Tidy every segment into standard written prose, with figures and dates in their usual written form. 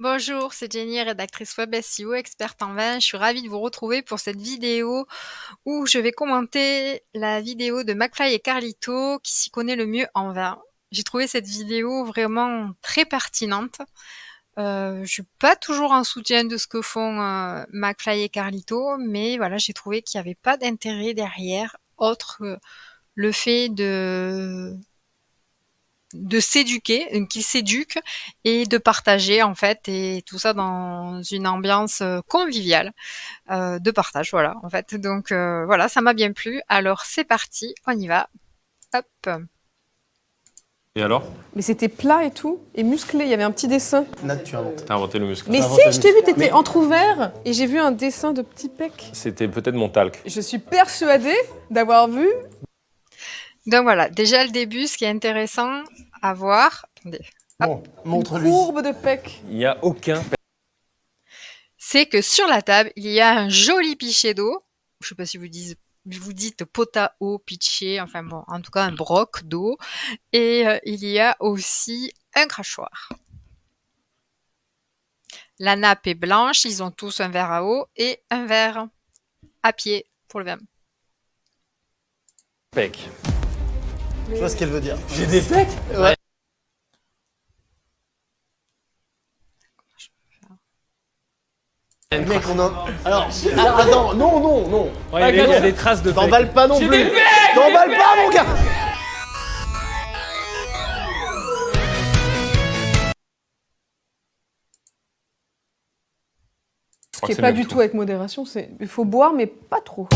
Bonjour, c'est Jenny, rédactrice web SEO, experte en vin. Je suis ravie de vous retrouver pour cette vidéo où je vais commenter la vidéo de McFly et Carlito qui s'y connaît le mieux en vin. J'ai trouvé cette vidéo vraiment très pertinente. Je suis pas toujours en soutien de ce que font McFly et Carlito, mais voilà, j'ai trouvé qu'il n'y avait pas d'intérêt derrière autre que le fait de s'éduquer, qui s'éduquent et de partager en fait, et tout ça dans une ambiance conviviale de partage, voilà en fait. Donc voilà, ça m'a bien plu. Alors c'est parti, on y va. Hop. Et alors? Mais c'était plat et tout, et musclé, il y avait un petit dessin. Nat, tu as inventé. T'as inventé le muscle. Mais T'as si, inventé le je t'ai vu, muscle. t'étais Mais- entrouvert, et j'ai vu un dessin de petit pec. C'était peut-être mon talc. Je suis persuadée d'avoir vu... Donc voilà, déjà le début, ce qui est intéressant à voir, attendez, Bon, Une montre-lui. courbe de pec. Il n'y a aucun... c'est que sur la table, il y a un joli pichet d'eau. Je sais pas si vous dites pot à eau, pitché, enfin bon, en tout cas un broc d'eau. Et il y a aussi un crachoir. La nappe est blanche, ils ont tous un verre à eau et un verre à pied pour le vin. Pec. Je vois ce qu'elle veut dire. J'ai des pecs? Ouais. Mec, on a... Alors, attends, non. Ouais, il y a des traces de pec. T'emballes pas non plus. T'emballes pas, mon gars. Ce qui est pas du tout avec modération, c'est... Il faut boire, mais pas trop.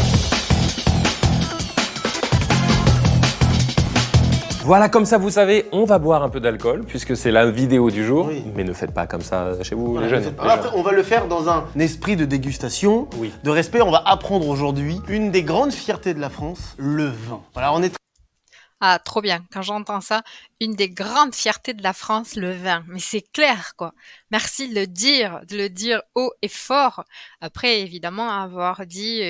Voilà, comme ça, vous savez, on va boire un peu d'alcool, puisque c'est la vidéo du jour. Oui. Mais ne faites pas comme ça chez vous, Voilà, les jeunes. Après, on va le faire dans un esprit de dégustation, Oui. de respect. On va apprendre aujourd'hui une des grandes fiertés de la France, le vin. Voilà, on est Ah, trop bien. Quand j'entends ça, une des grandes fiertés de la France, le vin. Mais c'est clair, quoi. Merci de le dire haut et fort. Après, évidemment, avoir dit,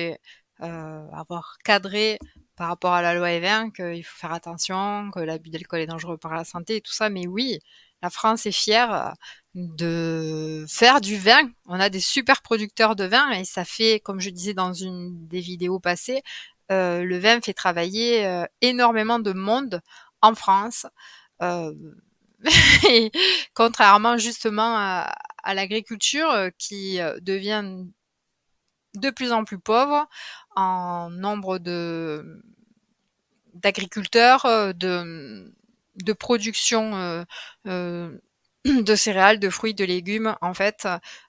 avoir cadré par rapport à la loi Evin qu'il faut faire attention, que l'abus d'alcool est dangereux pour la santé et tout ça. Mais oui, la France est fière de faire du vin. On a des super producteurs de vin et ça fait, comme je disais dans une des vidéos passées, le vin fait travailler énormément de monde en France. Euh, et contrairement justement à l'agriculture qui devient de plus en plus pauvre en nombre d'agriculteurs, de production de céréales, de fruits, de légumes, en fait.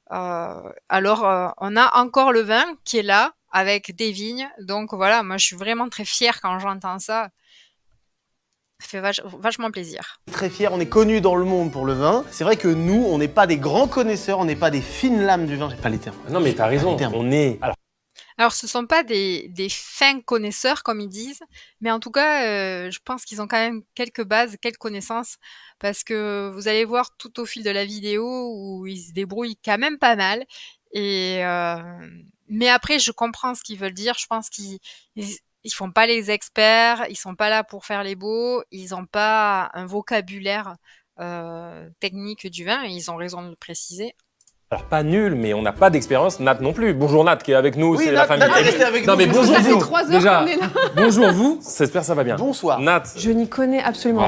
Alors, on a encore le vin qui est là, avec des vignes. Donc voilà, moi, je suis vraiment très fière quand j'entends ça. Ça fait vachement plaisir. très fiers, on est connus dans le monde pour le vin. C'est vrai que nous, on n'est pas des grands connaisseurs, on n'est pas des fines lames du vin. J'ai pas les termes. Non, mais t'as raison, Les termes. on est... Alors, ce sont pas des fins connaisseurs, comme ils disent, mais en tout cas, je pense qu'ils ont quand même quelques bases, quelques connaissances, parce que vous allez voir tout au fil de la vidéo où ils se débrouillent quand même pas mal. Et mais après, je comprends ce qu'ils veulent dire. Je pense qu'ils font pas les experts, ils sont pas là pour faire les beaux, ils ont pas un vocabulaire technique du vin, et ils ont raison de le préciser. Alors, pas nul, mais on n'a pas d'expérience. Nat non plus. Bonjour Nat, qui est avec nous, Oui, c'est Nat, la famille. Nat est resté avec non, nous. mais bonjour Ça fait vous. 3 heures Déjà, qu'on est là. bonjour vous. J'espère que ça va bien. Bonsoir. Nat, Je n'y connais absolument.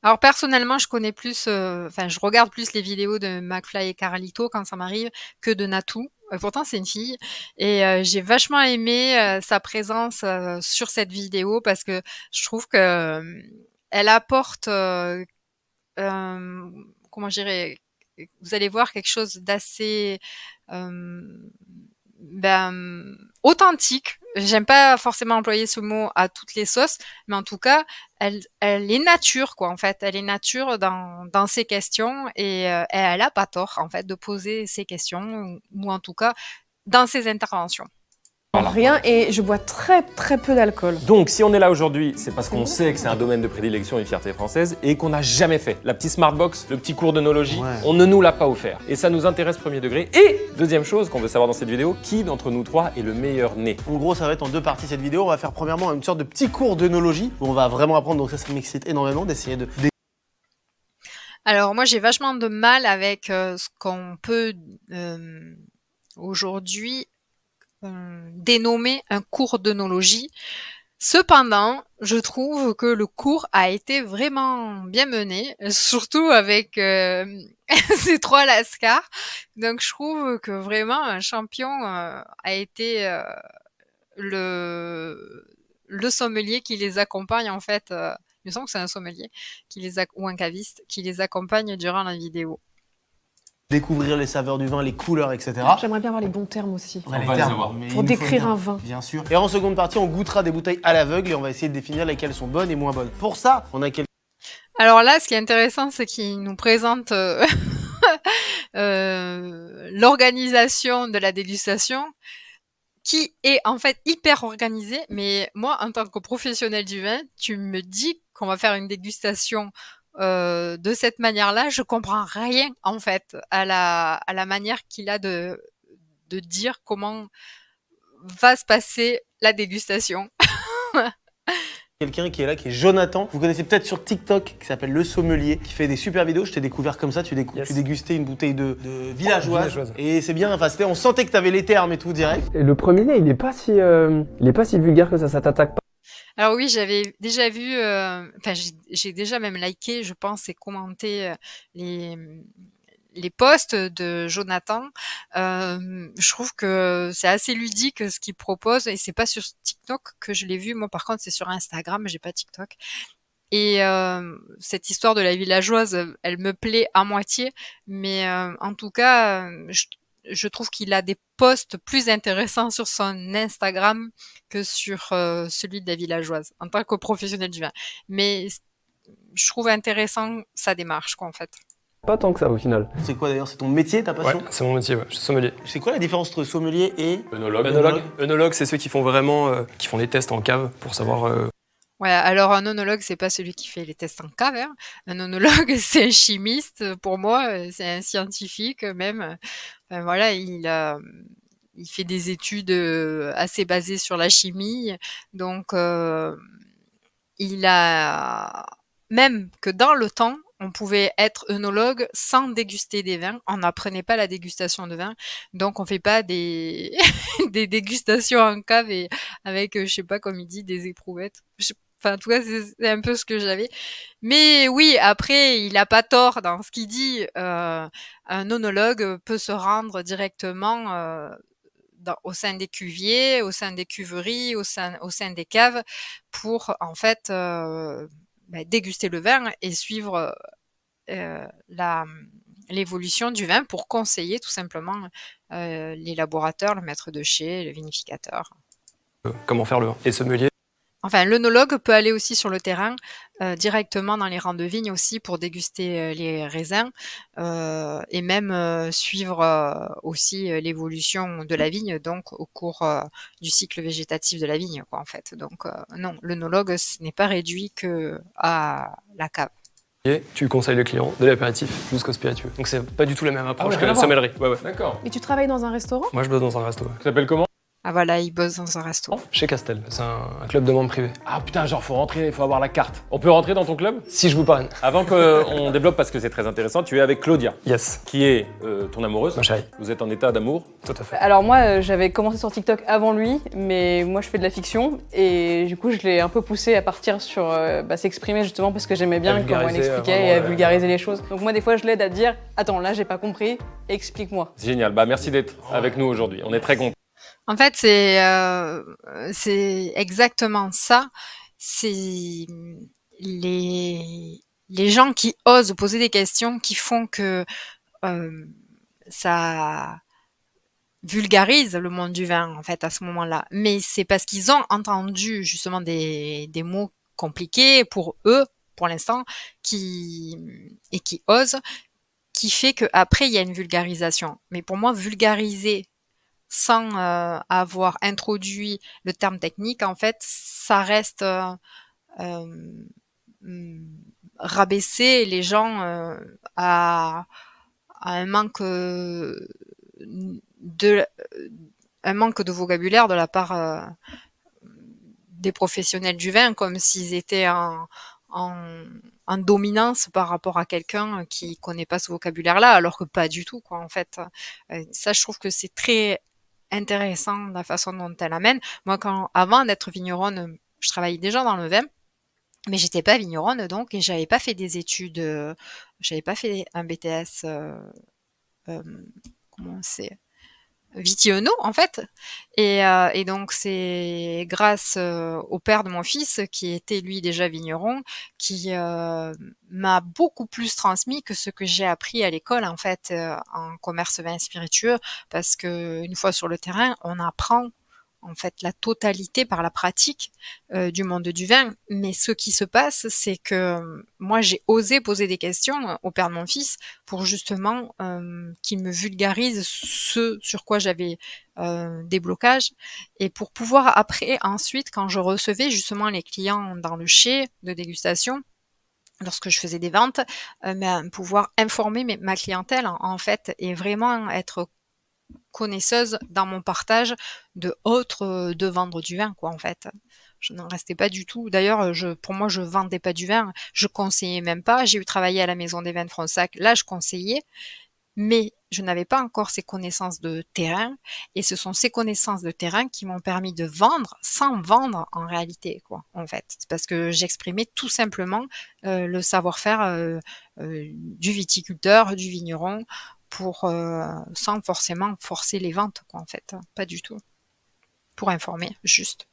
Alors personnellement, je connais plus, je regarde plus les vidéos de McFly et Carlito quand ça m'arrive que de Natou. Pourtant, c'est une fille et j'ai vachement aimé sa présence sur cette vidéo parce que je trouve que elle apporte, comment je dirais, vous allez voir quelque chose d'assez authentique. J'aime pas forcément employer ce mot à toutes les sauces, mais en tout cas, elle est nature, quoi, en fait. Elle est nature dans ses questions et elle a pas tort, en fait, de poser ses questions ou en tout cas dans ses interventions. Rien, et je bois très très peu d'alcool. donc si on est là aujourd'hui, c'est parce qu'on sait que c'est un domaine de prédilection et fierté française et qu'on n'a jamais fait. La petite Smartbox, le petit cours d'œnologie, Ouais. on ne nous l'a pas offert. Et ça nous intéresse premier degré. Et deuxième chose qu'on veut savoir dans cette vidéo, qui d'entre nous trois est le meilleur né? En gros, ça va être en deux parties cette vidéo. On va faire premièrement une sorte de petit cours d'œnologie où on va vraiment apprendre. Donc ça m'excite énormément d'essayer de Alors moi, j'ai vachement de mal avec ce qu'on peut aujourd'hui dénommer un cours d'œnologie. Cependant, je trouve que le cours a été vraiment bien mené, surtout avec ces trois lascars. Donc je trouve que vraiment un champion a été le le sommelier qui les accompagne en fait. Il me semble que c'est un sommelier ou un caviste qui les accompagne durant la vidéo. Découvrir les saveurs du vin, les couleurs, etc. J'aimerais bien avoir les bons termes aussi. Ouais, les va les termes, avoir. mais Pour il nous faut décrire bien, un vin. bien sûr. Et en seconde partie, on goûtera des bouteilles à l'aveugle et on va essayer de définir lesquelles sont bonnes et moins bonnes. Pour ça, on a quelques Alors là, ce qui est intéressant, c'est qu'il nous présente l'organisation de la dégustation qui est en fait hyper organisée. Mais moi, en tant que professionnel du vin, tu me dis qu'on va faire une dégustation de cette manière-là, je comprends rien en fait à la manière qu'il a de dire comment va se passer la dégustation. quelqu'un qui est là, qui est Jonathan. Vous connaissez peut-être sur TikTok, qui s'appelle Le Sommelier, qui fait des super vidéos. Je t'ai découvert comme ça, tu dégustais une bouteille de villageoise. Et c'est bien, enfin, on sentait que t'avais les termes et tout direct. Et le premier nez, il est pas si vulgaire que ça t'attaque pas. Alors oui, j'avais déjà vu, enfin j'ai déjà même liké, je pense, et commenté les, les posts de Jonathan. Je trouve que c'est assez ludique ce qu'il propose et c'est pas sur TikTok que je l'ai vu. Moi, par contre, c'est sur Instagram, j'ai pas TikTok. Et cette histoire de la villageoise, elle me plaît à moitié, mais en tout cas, je trouve qu'il a des posts plus intéressants sur son Instagram que sur celui de la villageoise, en tant que professionnel du vin. Mais je trouve intéressant sa démarche, quoi, en fait. Pas tant que ça au final. C'est quoi d'ailleurs? C'est ton métier, ta Ouais, passion? c'est mon métier, ouais. Je suis sommelier. C'est quoi la différence entre sommelier et Œnologue. Œnologue, c'est ceux qui font vraiment, qui font les tests en cave pour savoir. Ouais, alors un onologue, c'est pas celui qui fait les tests en cave, hein. Un onologue, c'est un chimiste, pour moi, c'est un scientifique même. Enfin, voilà, il fait des études assez basées sur la chimie. Donc, il a même que dans le temps, on pouvait être œnologue sans déguster des vins. On n'apprenait pas la dégustation de vin. Donc, on fait pas des, des dégustations en cave et avec, je sais pas, comme il dit, des éprouvettes. Enfin, en tout cas, c'est un peu ce que j'avais. Mais oui, après, il a pas tort dans ce qu'il dit. Un œnologue peut se rendre directement au sein des cuviers, au sein des cuveries, au sein des caves, pour en fait déguster le vin et suivre l'évolution du vin pour conseiller tout simplement l'élaborateur, le maître de chai, le vinificateur. Comment faire le vin. Et sommelier. Enfin, l'œnologue peut aller aussi sur le terrain, directement dans les rangs de vignes aussi pour déguster les raisins et même suivre aussi l'évolution de la vigne, donc au cours du cycle végétatif de la vigne, quoi, en fait. Donc non, l'œnologue, ce n'est pas réduit que à la cave. Et tu conseilles le client de l'apéritif jusqu'au spiritueux. Donc c'est pas du tout la même approche ouais, que rien la à voir. sommellerie. Ouais, ouais. D'accord. Et tu travailles dans un restaurant? Moi je bosse dans un resto. Ouais. Ça s'appelle comment? Ah voilà, il bosse dans un resto. Chez Castel. C'est un club de membres privés. Ah putain, genre faut rentrer, faut avoir la carte. On peut rentrer dans ton club? Si je vous parraine. Avant qu'on développe, parce que c'est très intéressant, tu es avec Claudia, Yes. qui est ton amoureuse. Ma chérie. Vous êtes en état d'amour. Tout à fait. Alors moi, j'avais commencé sur TikTok avant lui, mais moi je fais de la fiction et du coup je l'ai un peu poussé à partir sur s'exprimer justement parce que j'aimais bien À comment il vulgariser, expliquait et à vraiment, vulgariser les choses. Donc moi des fois je l'aide à dire « Attends, là j'ai pas compris, explique-moi ». C'est génial. Bah merci d'être avec nous aujourd'hui. On est très contents. En fait, c'est exactement ça. C'est les gens qui osent poser des questions qui font que ça vulgarise le monde du vin, en fait, à ce moment-là. Mais c'est parce qu'ils ont entendu justement des mots compliqués pour eux, pour l'instant, qui osent, qui fait qu'après, il y a une vulgarisation. Mais pour moi, vulgariser sans avoir introduit le terme technique, en fait, ça reste rabaisser les gens à un manque de un manque de vocabulaire de la part des professionnels du vin, comme s'ils étaient en en dominance par rapport à quelqu'un qui connaît pas ce vocabulaire-là, alors que pas du tout, quoi, en fait. Ça, je trouve que c'est très intéressant la façon dont elle amène. Moi, avant d'être vigneronne, je travaillais déjà dans le vin, mais j'étais pas vigneronne donc, et j'avais pas fait des études, j'avais pas fait un BTS, comment c'est, Vitiono en fait. Et donc c'est grâce au père de mon fils, qui était lui déjà vigneron, qui m'a beaucoup plus transmis que ce que j'ai appris à l'école en fait, en commerce vin spiritueux, parce que une fois sur le terrain, on apprend en fait la totalité par la pratique du monde du vin. Mais ce qui se passe, c'est que moi j'ai osé poser des questions au père de mon fils pour justement qu'il me vulgarise ce sur quoi j'avais des blocages, et pour pouvoir après ensuite, quand je recevais justement les clients dans le chai de dégustation, lorsque je faisais des ventes, pouvoir informer ma clientèle en fait, et vraiment être connaisseuse dans mon partage de vendre du vin, quoi, en fait. Je n'en restais pas du tout. D'ailleurs, pour moi, je vendais pas du vin, je conseillais même pas. J'ai eu travaillé à la Maison des Vins de Fronsac, là, je conseillais, mais je n'avais pas encore ces connaissances de terrain, et ce sont ces connaissances de terrain qui m'ont permis de vendre sans vendre en réalité, quoi, en fait. C'est parce que j'exprimais tout simplement le savoir-faire du viticulteur, du vigneron, sans forcément forcer les ventes, quoi, en fait. Pas du tout. Pour informer, juste.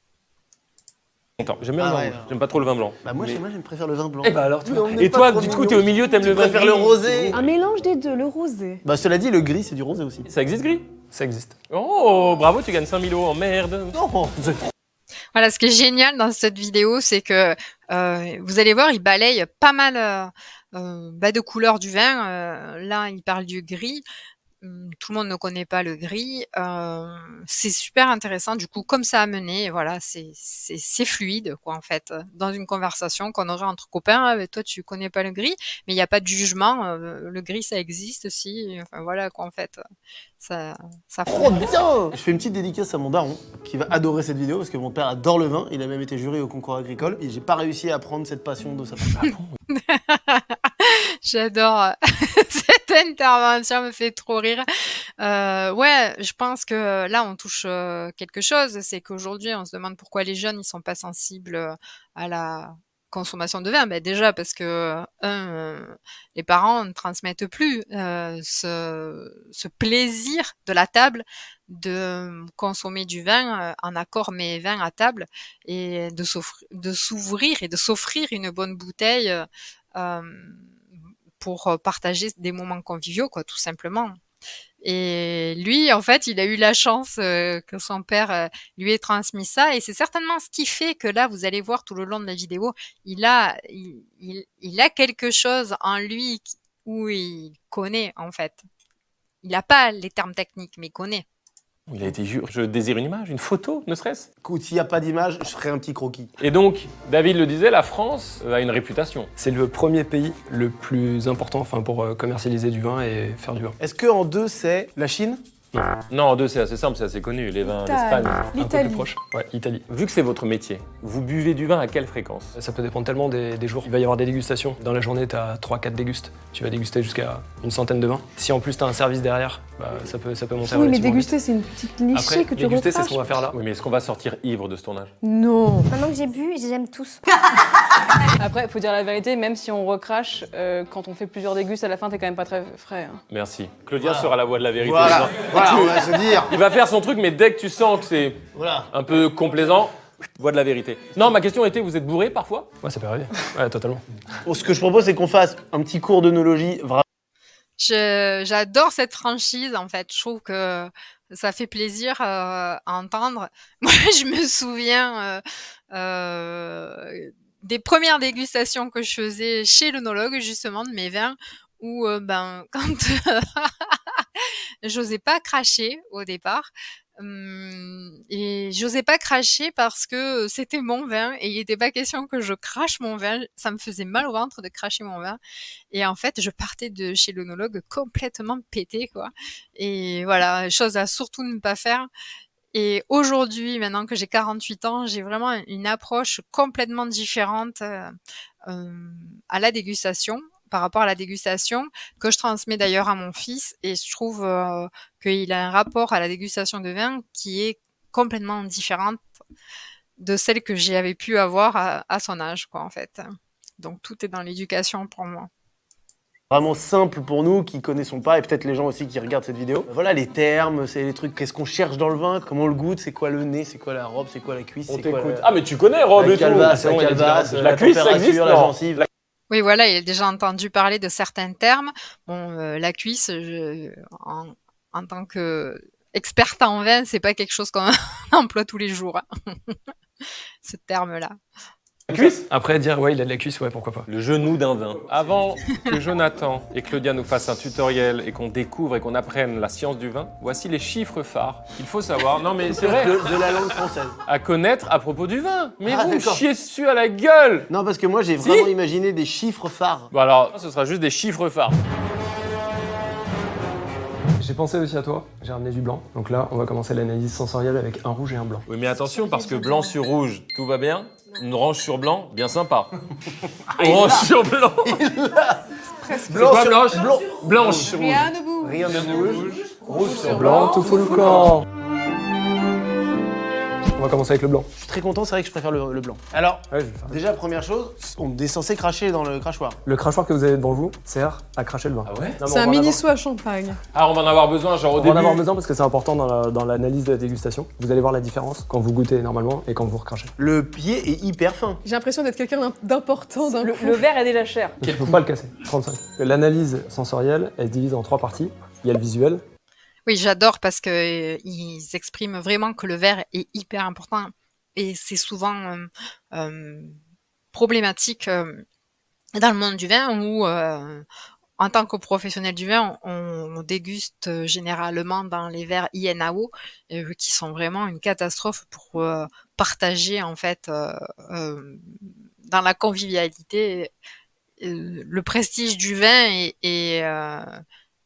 Content. J'aime bien le vin rouge. J'aime pas trop le vin blanc. Bah moi, Mais- je préfère le vin blanc. Eh bah alors, tu Oui, vois. on n'est Et pas toi, trop du coup, mignon. t'es au milieu, t'aimes Tu le vin préfères gris. le rosé. Un mélange des deux, le rosé. Bah cela dit, le gris, c'est du rosé aussi. Ça existe gris? Ça existe. Oh, bravo, tu gagnes 5000 € en merde. Non, Voilà, ce qui est génial dans cette vidéo, c'est que vous allez voir, il balaye pas mal de couleurs du vin. Là, il parle du gris. Tout le monde ne connaît pas le gris. C'est super intéressant. Du coup, comme ça a mené, voilà, c'est fluide, quoi, en fait. Dans une conversation qu'on aurait entre copains, ah, mais toi, tu connais pas le gris, mais il n'y a pas de jugement. Le gris, ça existe aussi. Enfin, voilà, quoi, en fait. Ça trop bien. Je fais une petite dédicace à mon daron, qui va adorer cette vidéo, parce que mon père adore le vin. Il a même été juré au concours agricole. Et j'ai pas réussi à prendre cette passion de sa part. J'adore cette intervention, me fait trop rire. Ouais, je pense que là, on touche quelque chose. C'est qu'aujourd'hui, on se demande pourquoi les jeunes, ils sont pas sensibles à la consommation de vin. Ben déjà parce que, les parents ne transmettent plus ce plaisir de la table, de consommer du vin en accord mais vin à table, et de s'ouvrir et de s'offrir une bonne bouteille pour partager des moments conviviaux, quoi, tout simplement. Et lui, en fait, il a eu la chance que son père lui ait transmis ça, et c'est certainement ce qui fait que là, vous allez voir tout le long de la vidéo, il a quelque chose en lui où il connaît, en fait. Il n'a pas les termes techniques, mais il connaît. Il a été juré. Je désire une image, une photo, ne serait-ce. Écoute, s'il n'y a pas d'image, je ferai un petit croquis. Et donc, David le disait, la France a une réputation. C'est le premier pays le plus important enfin, pour commercialiser du vin et faire du vin. Est-ce que en deux, c'est la Chine? Non, en deux, c'est assez simple, c'est assez connu. Les vins d'Espagne. Un peu L'Italie. plus proche. Ouais, Italie. Vu que c'est votre métier, vous buvez du vin à quelle fréquence? Ça peut dépendre tellement des jours. Il va y avoir des dégustations. Dans la journée, tu as 3-4 dégustes. Tu vas déguster jusqu'à une centaine de vins. Si en plus tu as un service derrière, bah, ça peut monter Oui, mais relativement déguster, vite. c'est une petite nichée Après, que tu déguster, c'est ce qu'on recraches. va faire là. Oui, mais est-ce qu'on va sortir ivre de ce tournage? Non. Maintenant que j'ai bu, j'aime tous. Après, faut dire la vérité, même si on recrache, quand on fait plusieurs dégustes à la fin, t'es quand même pas très frais. Hein. Merci. Claudia sera la voix de la vérité. Voilà, voilà, on va se dire. Il va faire son truc, mais dès que tu sens que c'est Voilà. un peu complaisant, voix de la vérité. Non, ma question était, vous êtes bourré parfois? Ouais, ça peut arriver. Ouais, totalement. Bon, ce que je propose, c'est qu'on fasse un petit cours d'œnologie. J'adore cette franchise, en fait. Je trouve que ça fait plaisir à entendre. Moi, je me souviens des premières dégustations que je faisais chez l'œnologue, justement, de mes vins, où quand j'osais pas cracher au départ. Et j'osais pas cracher parce que c'était mon vin et il n'était pas question que je crache mon vin. Ça me faisait mal au ventre de cracher mon vin. Et en fait, je partais de chez l'œnologue complètement pétée, quoi. Et voilà, chose à surtout ne pas faire. Et aujourd'hui, maintenant que j'ai 48 ans, j'ai vraiment une approche complètement différente, à la dégustation, par rapport à la dégustation, que je transmets d'ailleurs à mon fils et je trouve, qu'il a un rapport à la dégustation de vin qui est complètement différente de celle que j'avais pu avoir à son âge, quoi, en fait. Donc tout est dans l'éducation pour moi. Vraiment simple pour nous qui connaissons pas et peut-être les gens aussi qui regardent cette vidéo. Voilà les termes, c'est les trucs, qu'est-ce qu'on cherche dans le vin, comment on le goûte, c'est quoi le nez, c'est quoi la robe, c'est quoi la cuisse, On c'est quoi t'écoute. la, Ah, mais tu connais Rob et tout. calebasse, C'est bon, il y a calebasse, la cuisse, ça existe, température, la non gencive. Oui, voilà, il a déjà entendu parler de certains termes. Bon, la cuisse, en tant qu'experte en vin, c'est pas quelque chose qu'on emploie tous les jours, hein, ce terme-là. La cuisse? Après, dire ouais, il a de la cuisse, ouais, pourquoi pas. Le genou d'un vin. Avant que Jonathan et Claudia nous fassent un tutoriel et qu'on découvre et qu'on apprenne la science du vin, voici les chiffres phares qu'il faut savoir. Non mais c'est vrai. De la langue française. À connaître à propos du vin. Mais Ah, vous me d'accord. chiez dessus à la gueule. Non, parce que moi j'ai vraiment imaginé des chiffres phares. Bon alors, ce sera juste des chiffres phares. J'ai pensé aussi à toi, j'ai ramené du blanc. Donc là, on va commencer l'analyse sensorielle avec un rouge et un blanc. Oui mais attention parce que blanc sur rouge, tout va bien. Orange sur blanc, bien sympa. Orange sur blanc. Blanc Quoi, sur blanche blanc. Blanche sur rouge. Rien ne bouge. Rien de rouge. Rouge sur Blanc, tout fout le camp. On va commencer avec le blanc. Je suis très content, c'est vrai que je préfère le blanc. Alors, Ouais, je vais faire. déjà première chose, on est censé cracher dans le crachoir. Le crachoir que vous avez devant vous sert à cracher le vin. Ah ouais Non, mais C'est on un va en mini avoir- saut à champagne. Ah on va en avoir besoin genre au On va début. en avoir besoin parce que c'est important dans l'analyse de la dégustation. Vous allez voir la différence quand vous goûtez normalement et quand vous recrachez. Le pied est hyper fin. J'ai l'impression d'être quelqu'un d'important d'un coup. Le verre est déjà cher. Il ne faut pas le casser. 35. L'analyse sensorielle, elle se divise en 3 parties. Il y a le visuel. Oui, j'adore parce que ils expriment vraiment que le verre est hyper important et c'est souvent problématique dans le monde du vin où en tant que professionnel du vin, on déguste généralement dans les verres INAO qui sont vraiment une catastrophe pour partager en fait dans la convivialité le prestige du vin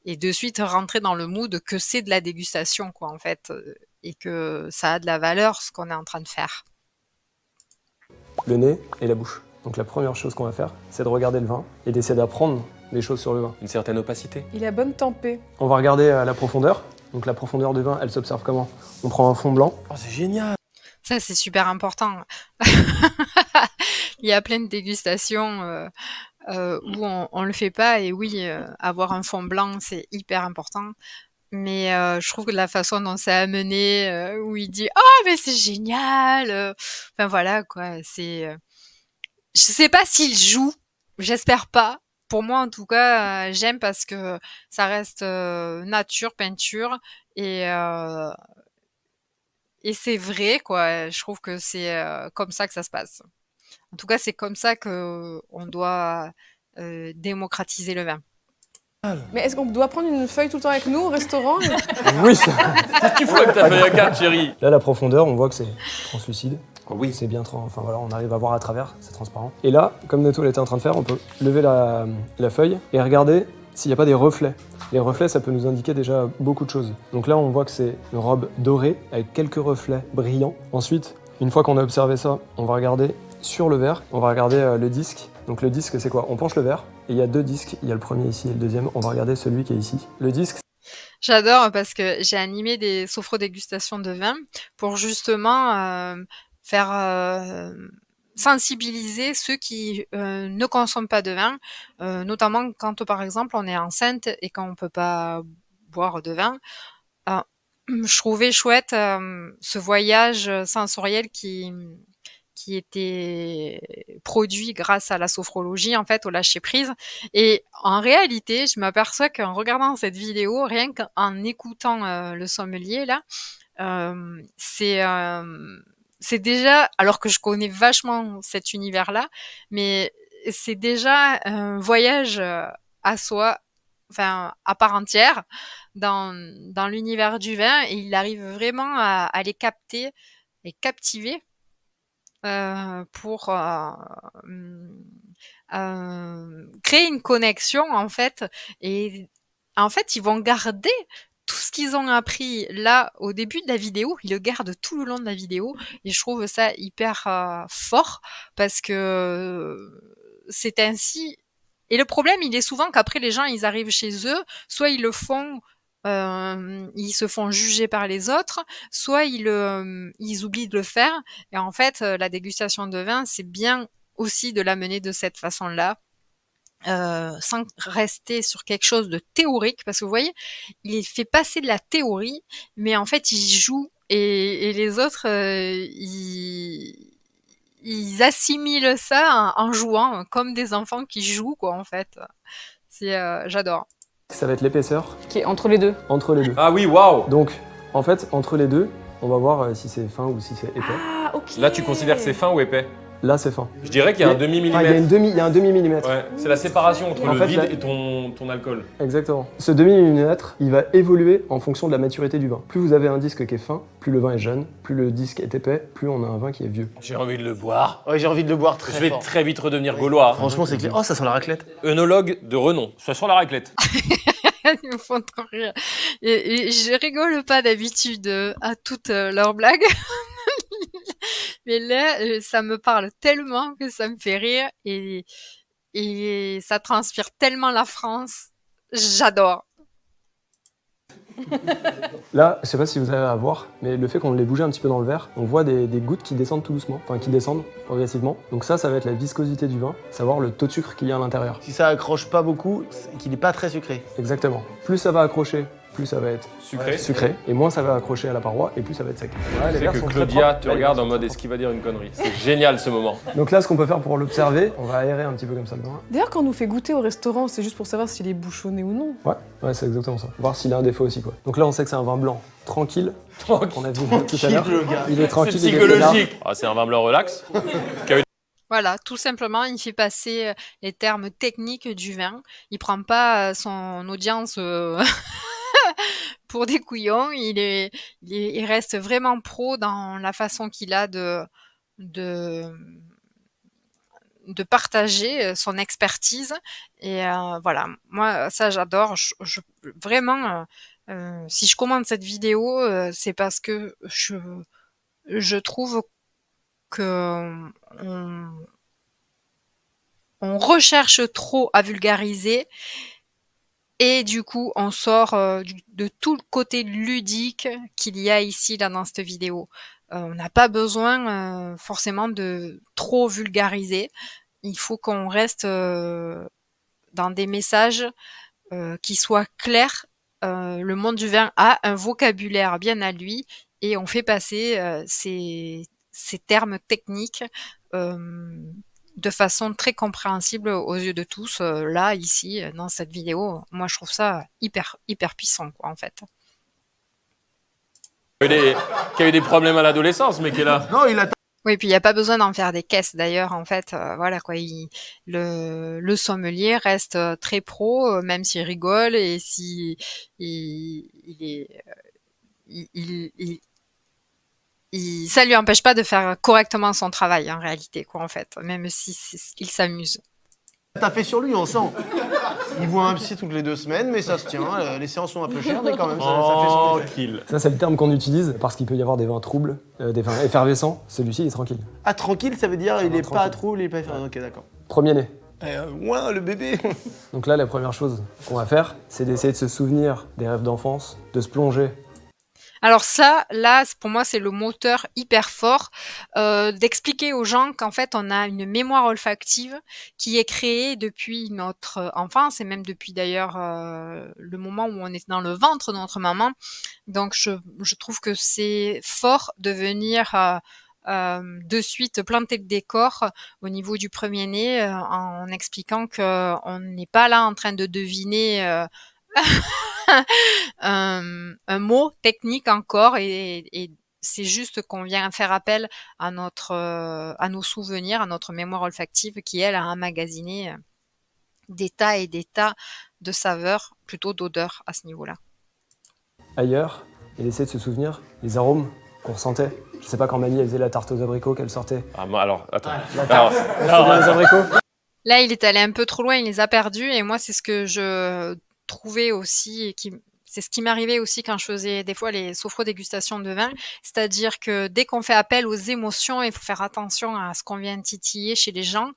et de suite rentrer dans le mood que c'est de la dégustation quoi en fait et que ça a de la valeur ce qu'on est en train de faire. Le nez et la bouche. Donc la première chose qu'on va faire, c'est de regarder le vin et d'essayer d'apprendre des choses sur le vin. Une certaine opacité. Il a bonne tempée. On va regarder la profondeur. Donc la profondeur du vin, elle s'observe comment? On prend un fond blanc. Oh c'est génial. Ça c'est super important. Il y a plein de dégustations où on le fait pas et oui avoir un fond blanc c'est hyper important. Mais je trouve que la façon dont c'est amené, où il dit: «Oh mais c'est génial!» enfin voilà quoi, je sais pas s'il joue, j'espère pas. Pour moi en tout cas, j'aime parce que ça reste, nature, peinture et heu et c'est vrai quoi. Je trouve que c'est, comme ça que ça se passe. En tout cas, c'est comme ça qu'on doit, démocratiser le vin. Mais est-ce qu'on doit prendre une feuille tout le temps avec nous au restaurant Oui. Qu'est-ce que tu fous avec ta feuille à 4 chérie? Là, la profondeur, on voit que c'est translucide. Oui. C'est bien, enfin voilà, on arrive à voir à travers, c'est transparent. Et là, comme Neto l'était en train de faire, on peut lever la feuille et regarder s'il n'y a pas des reflets. Les reflets, ça peut nous indiquer déjà beaucoup de choses. Donc là, on voit que c'est une robe dorée avec quelques reflets brillants. Ensuite, une fois qu'on a observé ça, on va regarder sur le verre, on va regarder le disque. Donc le disque, c'est quoi? On penche le verre et il y a 2 disques. Il y a le premier ici et le deuxième. On va regarder celui qui est ici. Le disque, J'adore parce que j'ai animé des sophro-dégustations de vin pour justement, faire, sensibiliser ceux qui, ne consomment pas de vin, notamment quand, par exemple, on est enceinte et qu'on peut pas boire de vin. Heu, je trouvais chouette, ce voyage, sensoriel qui était produit grâce à la sophrologie, en fait, au lâcher-prise et en réalité, je m'aperçois qu'en regardant cette vidéo, rien qu'en écoutant, le sommelier là, c'est déjà alors que je connais vachement cet univers-là, mais c'est déjà un voyage, à soi, enfin, à part entière dans l'univers du vin et il arrive vraiment à les capter et captiver, pour, créer une connexion en fait et en fait, ils vont garder tout ce qu'ils ont appris là au début de la vidéo, ils le gardent tout le long de la vidéo et je trouve ça hyper fort parce que c'est ainsi. Et le problème, il est souvent qu'après les gens, ils arrivent chez eux, soit ils le font, ils se font juger par les autres, soit ils oublient de le faire. Et en fait, la dégustation de vin, c'est bien aussi de la mener de cette façon-là. Sans rester sur quelque chose de théorique, parce que vous voyez, il fait passer de la théorie, mais en fait, il joue et les autres, ils assimilent ça en jouant, comme des enfants qui jouent, quoi, en fait. J'adore. Ça va être l'épaisseur Qui est entre les deux. entre les deux. Ah oui, waouh. Donc, en fait, entre les deux, on va voir si c'est fin ou si c'est épais. Ah, ok. Là, tu considères que c'est fin ou épais? Là, c'est fin. Je dirais qu'il y a un Enfin, il y a demi-millimètre. il y a un demi-millimètre. Ouais, c'est la séparation entre En le fait, vide là- et ton alcool. Exactement. Ce demi-millimètre, il va évoluer en fonction de la maturité du vin. Plus vous avez un disque qui est fin, plus le vin est jeune, plus le disque est épais, plus on a un vin qui est vieux. J'ai envie de le boire. Ouais, j'ai envie de le boire très Je vais fort. très vite redevenir gaulois. Franchement, c'est clair. Oh, ça sent la raclette. Œnologue de renom. Ça sent la raclette. Ils me font trop rire. Et je rigole pas d'habitude à toutes leurs blagues. Mais là, ça me parle tellement que ça me fait rire et ça transpire tellement la France. J'adore. Là, je sais pas si vous avez à voir, mais le fait qu'on l'ait bougé un petit peu dans le verre, on voit des gouttes qui descendent tout doucement, enfin qui descendent progressivement. Donc ça va être la viscosité du vin, savoir le taux de sucre qu'il y a à l'intérieur. Si ça accroche pas beaucoup, et qu'il est pas très sucré. Exactement. Plus ça va accrocher, plus ça va être Sucré. sucré, et moins ça va accrocher à la paroi, et plus ça va être sec. Ouais, les C'est verres que sont très Claudia propres. te regarde en mode est-ce qu'il va dire une connerie. C'est génial ce moment. Donc là, ce qu'on peut faire pour l'observer, on va aérer un petit peu comme ça le vin. D'ailleurs, quand on nous fait goûter au restaurant, c'est juste pour savoir s'il est bouchonné ou non. Ouais, c'est exactement ça. Voir s'il a un défaut aussi, quoi. Donc là, on sait que c'est un vin blanc tranquille, qu'on a vu tout à l'heure. le gars. Il est tranquille, C'est il est peinard. psychologique. Ah, c'est un vin blanc relax. Voilà, tout simplement, il fait passer les termes techniques du vin. Il prend pas son audience pour des couillons. Il reste vraiment pro dans la façon qu'il a de, de partager son expertise. Et voilà, moi, ça, j'adore. Vraiment, si je commande cette vidéo, c'est parce que je trouve que on recherche trop à vulgariser et du coup on sort de tout le côté ludique qu'il y a ici là dans cette vidéo. On n'a pas besoin forcément de trop vulgariser. Il faut qu'on reste dans des messages qui soient clairs. Le monde du vin a un vocabulaire bien à lui et on fait passer ces termes techniques de façon très compréhensible aux yeux de tous. Là, ici, dans cette vidéo, moi, je trouve ça hyper, hyper puissant, quoi, en fait. Qui a eu des problèmes à l'adolescence, mais qui est là. Non, il a. Oui, puis il n'y a pas besoin d'en faire des caisses, d'ailleurs, en fait. Voilà, quoi. Le sommelier reste très pro, même s'il rigole et si ça lui empêche pas de faire correctement son travail, en réalité, quoi, en fait. Même si il s'amuse. T'as fait sur lui, on sent. Il voit un psy toutes les 2 semaines, mais ça se tient. Les séances sont un peu chères, mais quand même, ça fait son effet. Tranquille. Ça, c'est le terme qu'on utilise parce qu'il peut y avoir des vins troubles, des vins effervescents. Celui-ci, il est tranquille. Ah, tranquille, ça veut dire il est pas tranquille. trop, il est pas. Ok, d'accord. Premier nez. Ouin, le bébé. Donc là, la première chose qu'on va faire, c'est d'essayer de se souvenir des rêves d'enfance, de se plonger. Alors ça, là, pour moi, c'est le moteur hyper fort d'expliquer aux gens qu'en fait, on a une mémoire olfactive qui est créée depuis notre enfance et même depuis d'ailleurs le moment où on est dans le ventre de notre maman. Donc, je trouve que c'est fort de venir de suite planter le décor au niveau du premier nez en expliquant qu'on n'est pas là en train de deviner un mot technique encore et c'est juste qu'on vient faire appel à nos souvenirs, à notre mémoire olfactive qui elle a emmagasiné des tas et des tas de saveurs, plutôt d'odeurs à ce niveau-là. Ailleurs, et d'essayer de se souvenir des arômes qu'on ressentait. Je sais pas quand mamie elle faisait la tarte aux abricots qu'elle sortait. Ah, moi, alors, attends. Elle faisait les abricots. Là, il est allé un peu trop loin, il les a perdus et moi c'est ce que je trouvais aussi et C'est ce qui m'arrivait aussi quand je faisais des fois les sophro-dégustations de vin. C'est-à-dire que dès qu'on fait appel aux émotions, il faut faire attention à ce qu'on vient titiller chez les gens.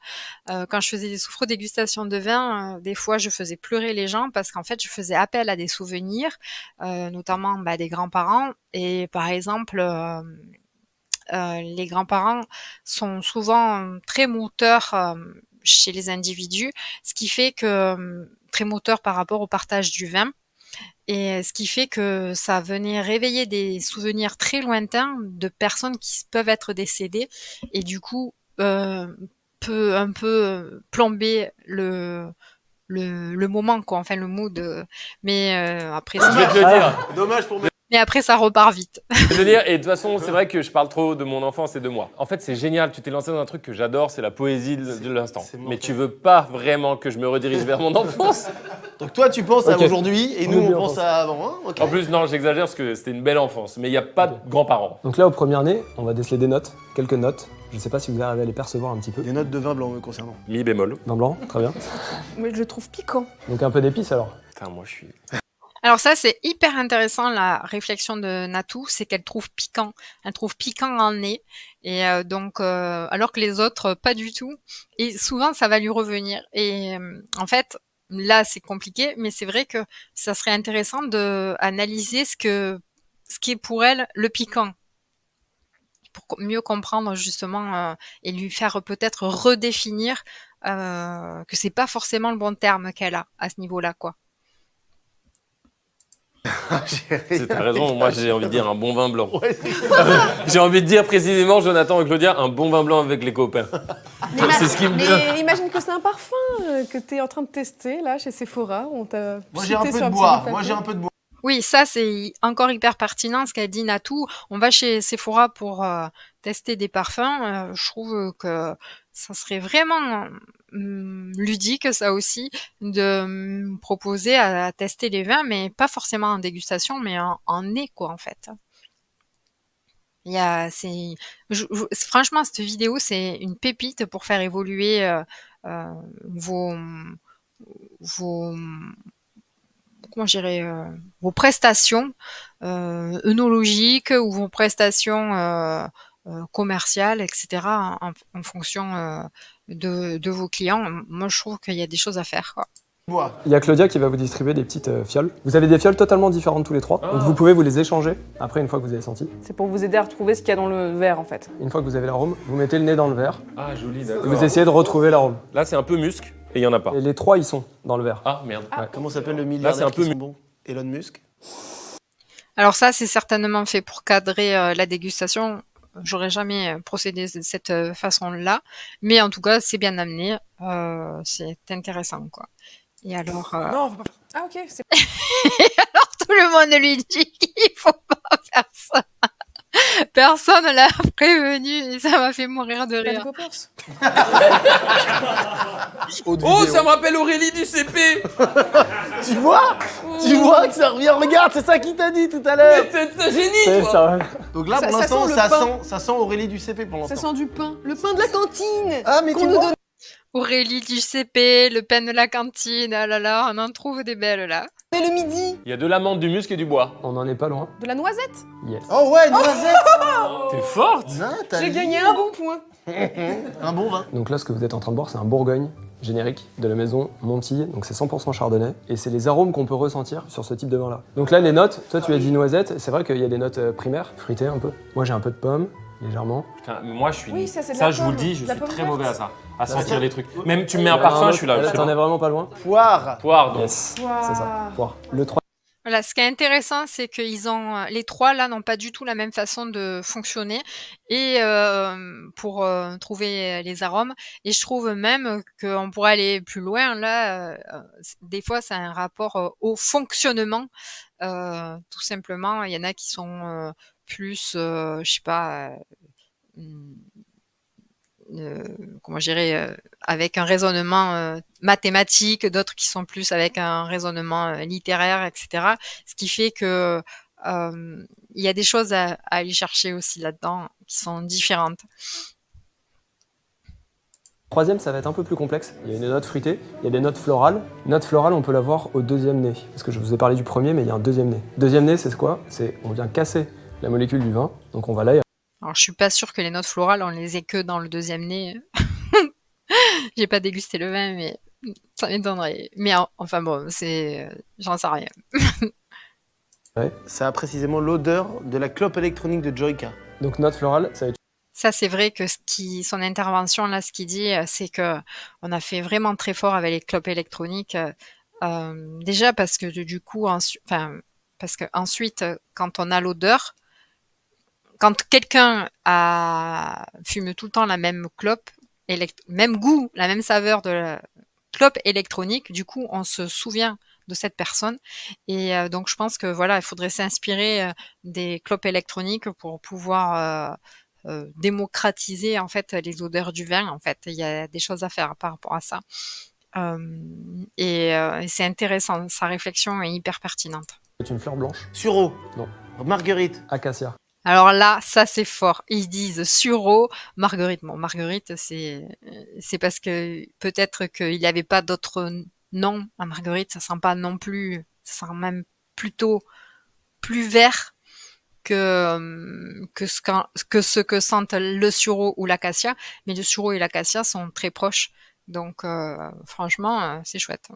Quand je faisais des sophro-dégustations de vin, des fois je faisais pleurer les gens parce qu'en fait je faisais appel à des souvenirs, notamment des grands-parents. Et par exemple, les grands-parents sont souvent très moteurs chez les individus, ce qui fait que très moteurs par rapport au partage du vin. Et ce qui fait que ça venait réveiller des souvenirs très lointains de personnes qui peuvent être décédées et du coup peut un peu plomber le moment, quoi, enfin le mood. Mais après, Je vais te le dire. Dommage pour mes... mais après ça repart vite. Je veux dire, et de toute façon, c'est vrai que je parle trop de mon enfance et de moi. En fait, c'est génial, tu t'es lancé dans un truc que j'adore, c'est la poésie de l'instant. c'est Mais mortel. tu veux pas vraiment que je me redirige vers mon enfance? Donc toi, tu penses à Ok. aujourd'hui et On nous, oublie on pense l'enfance. à avant. Hein, ok. En plus, non, j'exagère parce que c'était une belle enfance, mais il n'y a pas de grands-parents. Donc là, au premier nez, on va déceler des notes, quelques notes. Je ne sais pas si vous arrivez à les percevoir un petit peu. Des notes de vin blanc me concernant. Mi bémol. Vin blanc, très bien. Mais je le trouve piquant. Donc un peu d'épices alors. Putain, moi je suis. Alors ça, c'est hyper intéressant, la réflexion de Natou, c'est qu'elle trouve piquant. Elle trouve piquant en nez. Et donc, alors que les autres, pas du tout. Et souvent, ça va lui revenir. Et en fait, là, c'est compliqué, mais c'est vrai que ça serait intéressant de analyser ce qui est pour elle le piquant. Pour mieux comprendre justement et lui faire peut-être redéfinir que c'est pas forcément le bon terme qu'elle a à ce niveau-là, quoi. T'as raison, moi j'ai envie de dire un bon vin blanc. Ouais, c'est- J'ai envie de dire précisément, Jonathan et Claudia, un bon vin blanc avec les copains. C'est ce qui me vient. Mais imagine que c'est un parfum que tu es en train de tester là chez Sephora. On t'a Moi j'ai un cheaté peu sur de petit bois. bout de Moi papier. j'ai un peu de bois. Oui, ça c'est encore hyper pertinent ce qu'a dit Natou. On va chez Sephora pour tester des parfums. Je trouve que ça serait vraiment ludique, ça aussi, de proposer à tester les vins, mais pas forcément en dégustation, mais en nez, quoi, en fait. Il y a, c'est, franchement, cette vidéo, c'est une pépite pour faire évoluer euh, vos, vos, comment je dirais, vos prestations œnologiques ou vos prestations commerciales, etc. en fonction de vos clients. Moi, je trouve qu'il y a des choses à faire, quoi. Bois. Il y a Claudia qui va vous distribuer des petites fioles. Vous avez des fioles totalement différentes tous les trois. Donc vous pouvez vous les échanger après une fois que vous avez senti. C'est pour vous aider à retrouver ce qu'il y a dans le verre en fait. Une fois que vous avez l'arôme, vous mettez le nez dans le verre Ah, joli, et d'accord. vous essayez de retrouver l'arôme. Là, c'est un peu musc et il y en a pas. Et les trois, ils sont dans le verre. Ah, merde. Comment s'appelle le milliardaire un peu qui sont bons Elon Musk. Alors ça, c'est certainement fait pour cadrer la dégustation. J'aurais jamais procédé de cette façon-là, mais en tout cas, c'est bien amené. C'est intéressant, quoi. Et alors, Non, faut pas faire. Ah ok, c'est tout le monde lui dit qu'il faut pas faire ça. Personne l'a prévenu et ça m'a fait mourir de pas de rire. Poppers. Oh, ça me rappelle Aurélie du CP. Tu vois que ça revient. Regarde, c'est ça qu'il t'a dit tout à l'heure. T'es un génie, C'est toi. ça. Donc là, Ça- pour ça l'instant, sent le pain. ça sent Aurélie du CP pour Ça l'instant. sent du pain. Le pain de la cantine. Ah, mais qu'on tu nous vois. donne. Aurélie du CP, le pain de la cantine, ah là là, on en trouve des belles là. Mais le midi. Il y a de l'amande, du musc et du bois. On n'en est pas loin. De la noisette. Yes. Oh ouais, noisette. T'es forte. Non, t'as J'ai dit. gagné un bon point. Un bon vin. Donc là, ce que vous êtes en train de boire, c'est un Bourgogne générique de la maison Montille. Donc c'est 100% chardonnay. Et c'est les arômes qu'on peut ressentir sur ce type de vin-là. Donc là, les notes, toi tu as dit noisette. C'est vrai qu'il y a des notes primaires, fruitées un peu. Moi j'ai un peu de pomme, légèrement. Putain, mais moi, je suis. Oui, ça, c'est de la je vous le pomme. dis, je De la suis pomme très verte. mauvais à ça. À sentir ça. les trucs. Même tu me mets un parfum, je suis là. Là, je sais t'en pas. es vraiment pas loin. Poire. Poire, donc. Yes. Poire. C'est ça. Poire. Le 3. Voilà, ce qui est intéressant, c'est qu'ils ont les trois là n'ont pas du tout la même façon de fonctionner et pour trouver les arômes. Et je trouve même qu'on pourrait aller plus loin là. Des fois, c'est un rapport au fonctionnement. Tout simplement, il y en a qui sont plus, je sais pas. Comment je dirais, avec un raisonnement mathématique, d'autres qui sont plus avec un raisonnement littéraire, etc. Ce qui fait que il y a des choses à aller chercher aussi là-dedans qui sont différentes. Troisième, ça va être un peu plus complexe. Il y a une note fruitée, il y a des notes florales. Une note florale, on peut l'avoir au deuxième nez. Parce que je vous ai parlé du premier, mais il y a un deuxième nez. Deuxième nez, c'est quoi? On vient casser la molécule du vin, donc on va là. Alors, je suis pas sûre que les notes florales, on les ait que dans le deuxième nez. J'ai pas dégusté le vin, mais ça m'étonnerait. Mais enfin bon, j'en sais rien. Ça a précisément l'odeur de la clope électronique de Joyka. Donc note florale, ça va être... Ça, c'est vrai que son intervention, là, ce qu'il dit, c'est que on a fait vraiment très fort avec les clopes électroniques. Déjà parce que du coup, parce que ensuite, quand on a l'odeur, quand quelqu'un fume tout le temps la même clope, même goût, la même saveur de la clope électronique, du coup, on se souvient de cette personne. Et donc, je pense que voilà, il faudrait s'inspirer des clopes électroniques pour pouvoir démocratiser en fait les odeurs du vin. En fait, il y a des choses à faire par rapport à ça. Et c'est intéressant, sa réflexion est hyper pertinente. C'est une fleur blanche. Sureau. Non. Marguerite. Acacia. Alors là, ça c'est fort. Ils disent sureau, marguerite. Bon, marguerite, c'est parce que peut-être qu'il n'y avait pas d'autres noms à marguerite. Ça sent pas non plus, ça sent même plutôt plus vert que ce que sentent le sureau ou l'acacia. Mais le sureau et l'acacia sont très proches. Donc franchement, c'est chouette.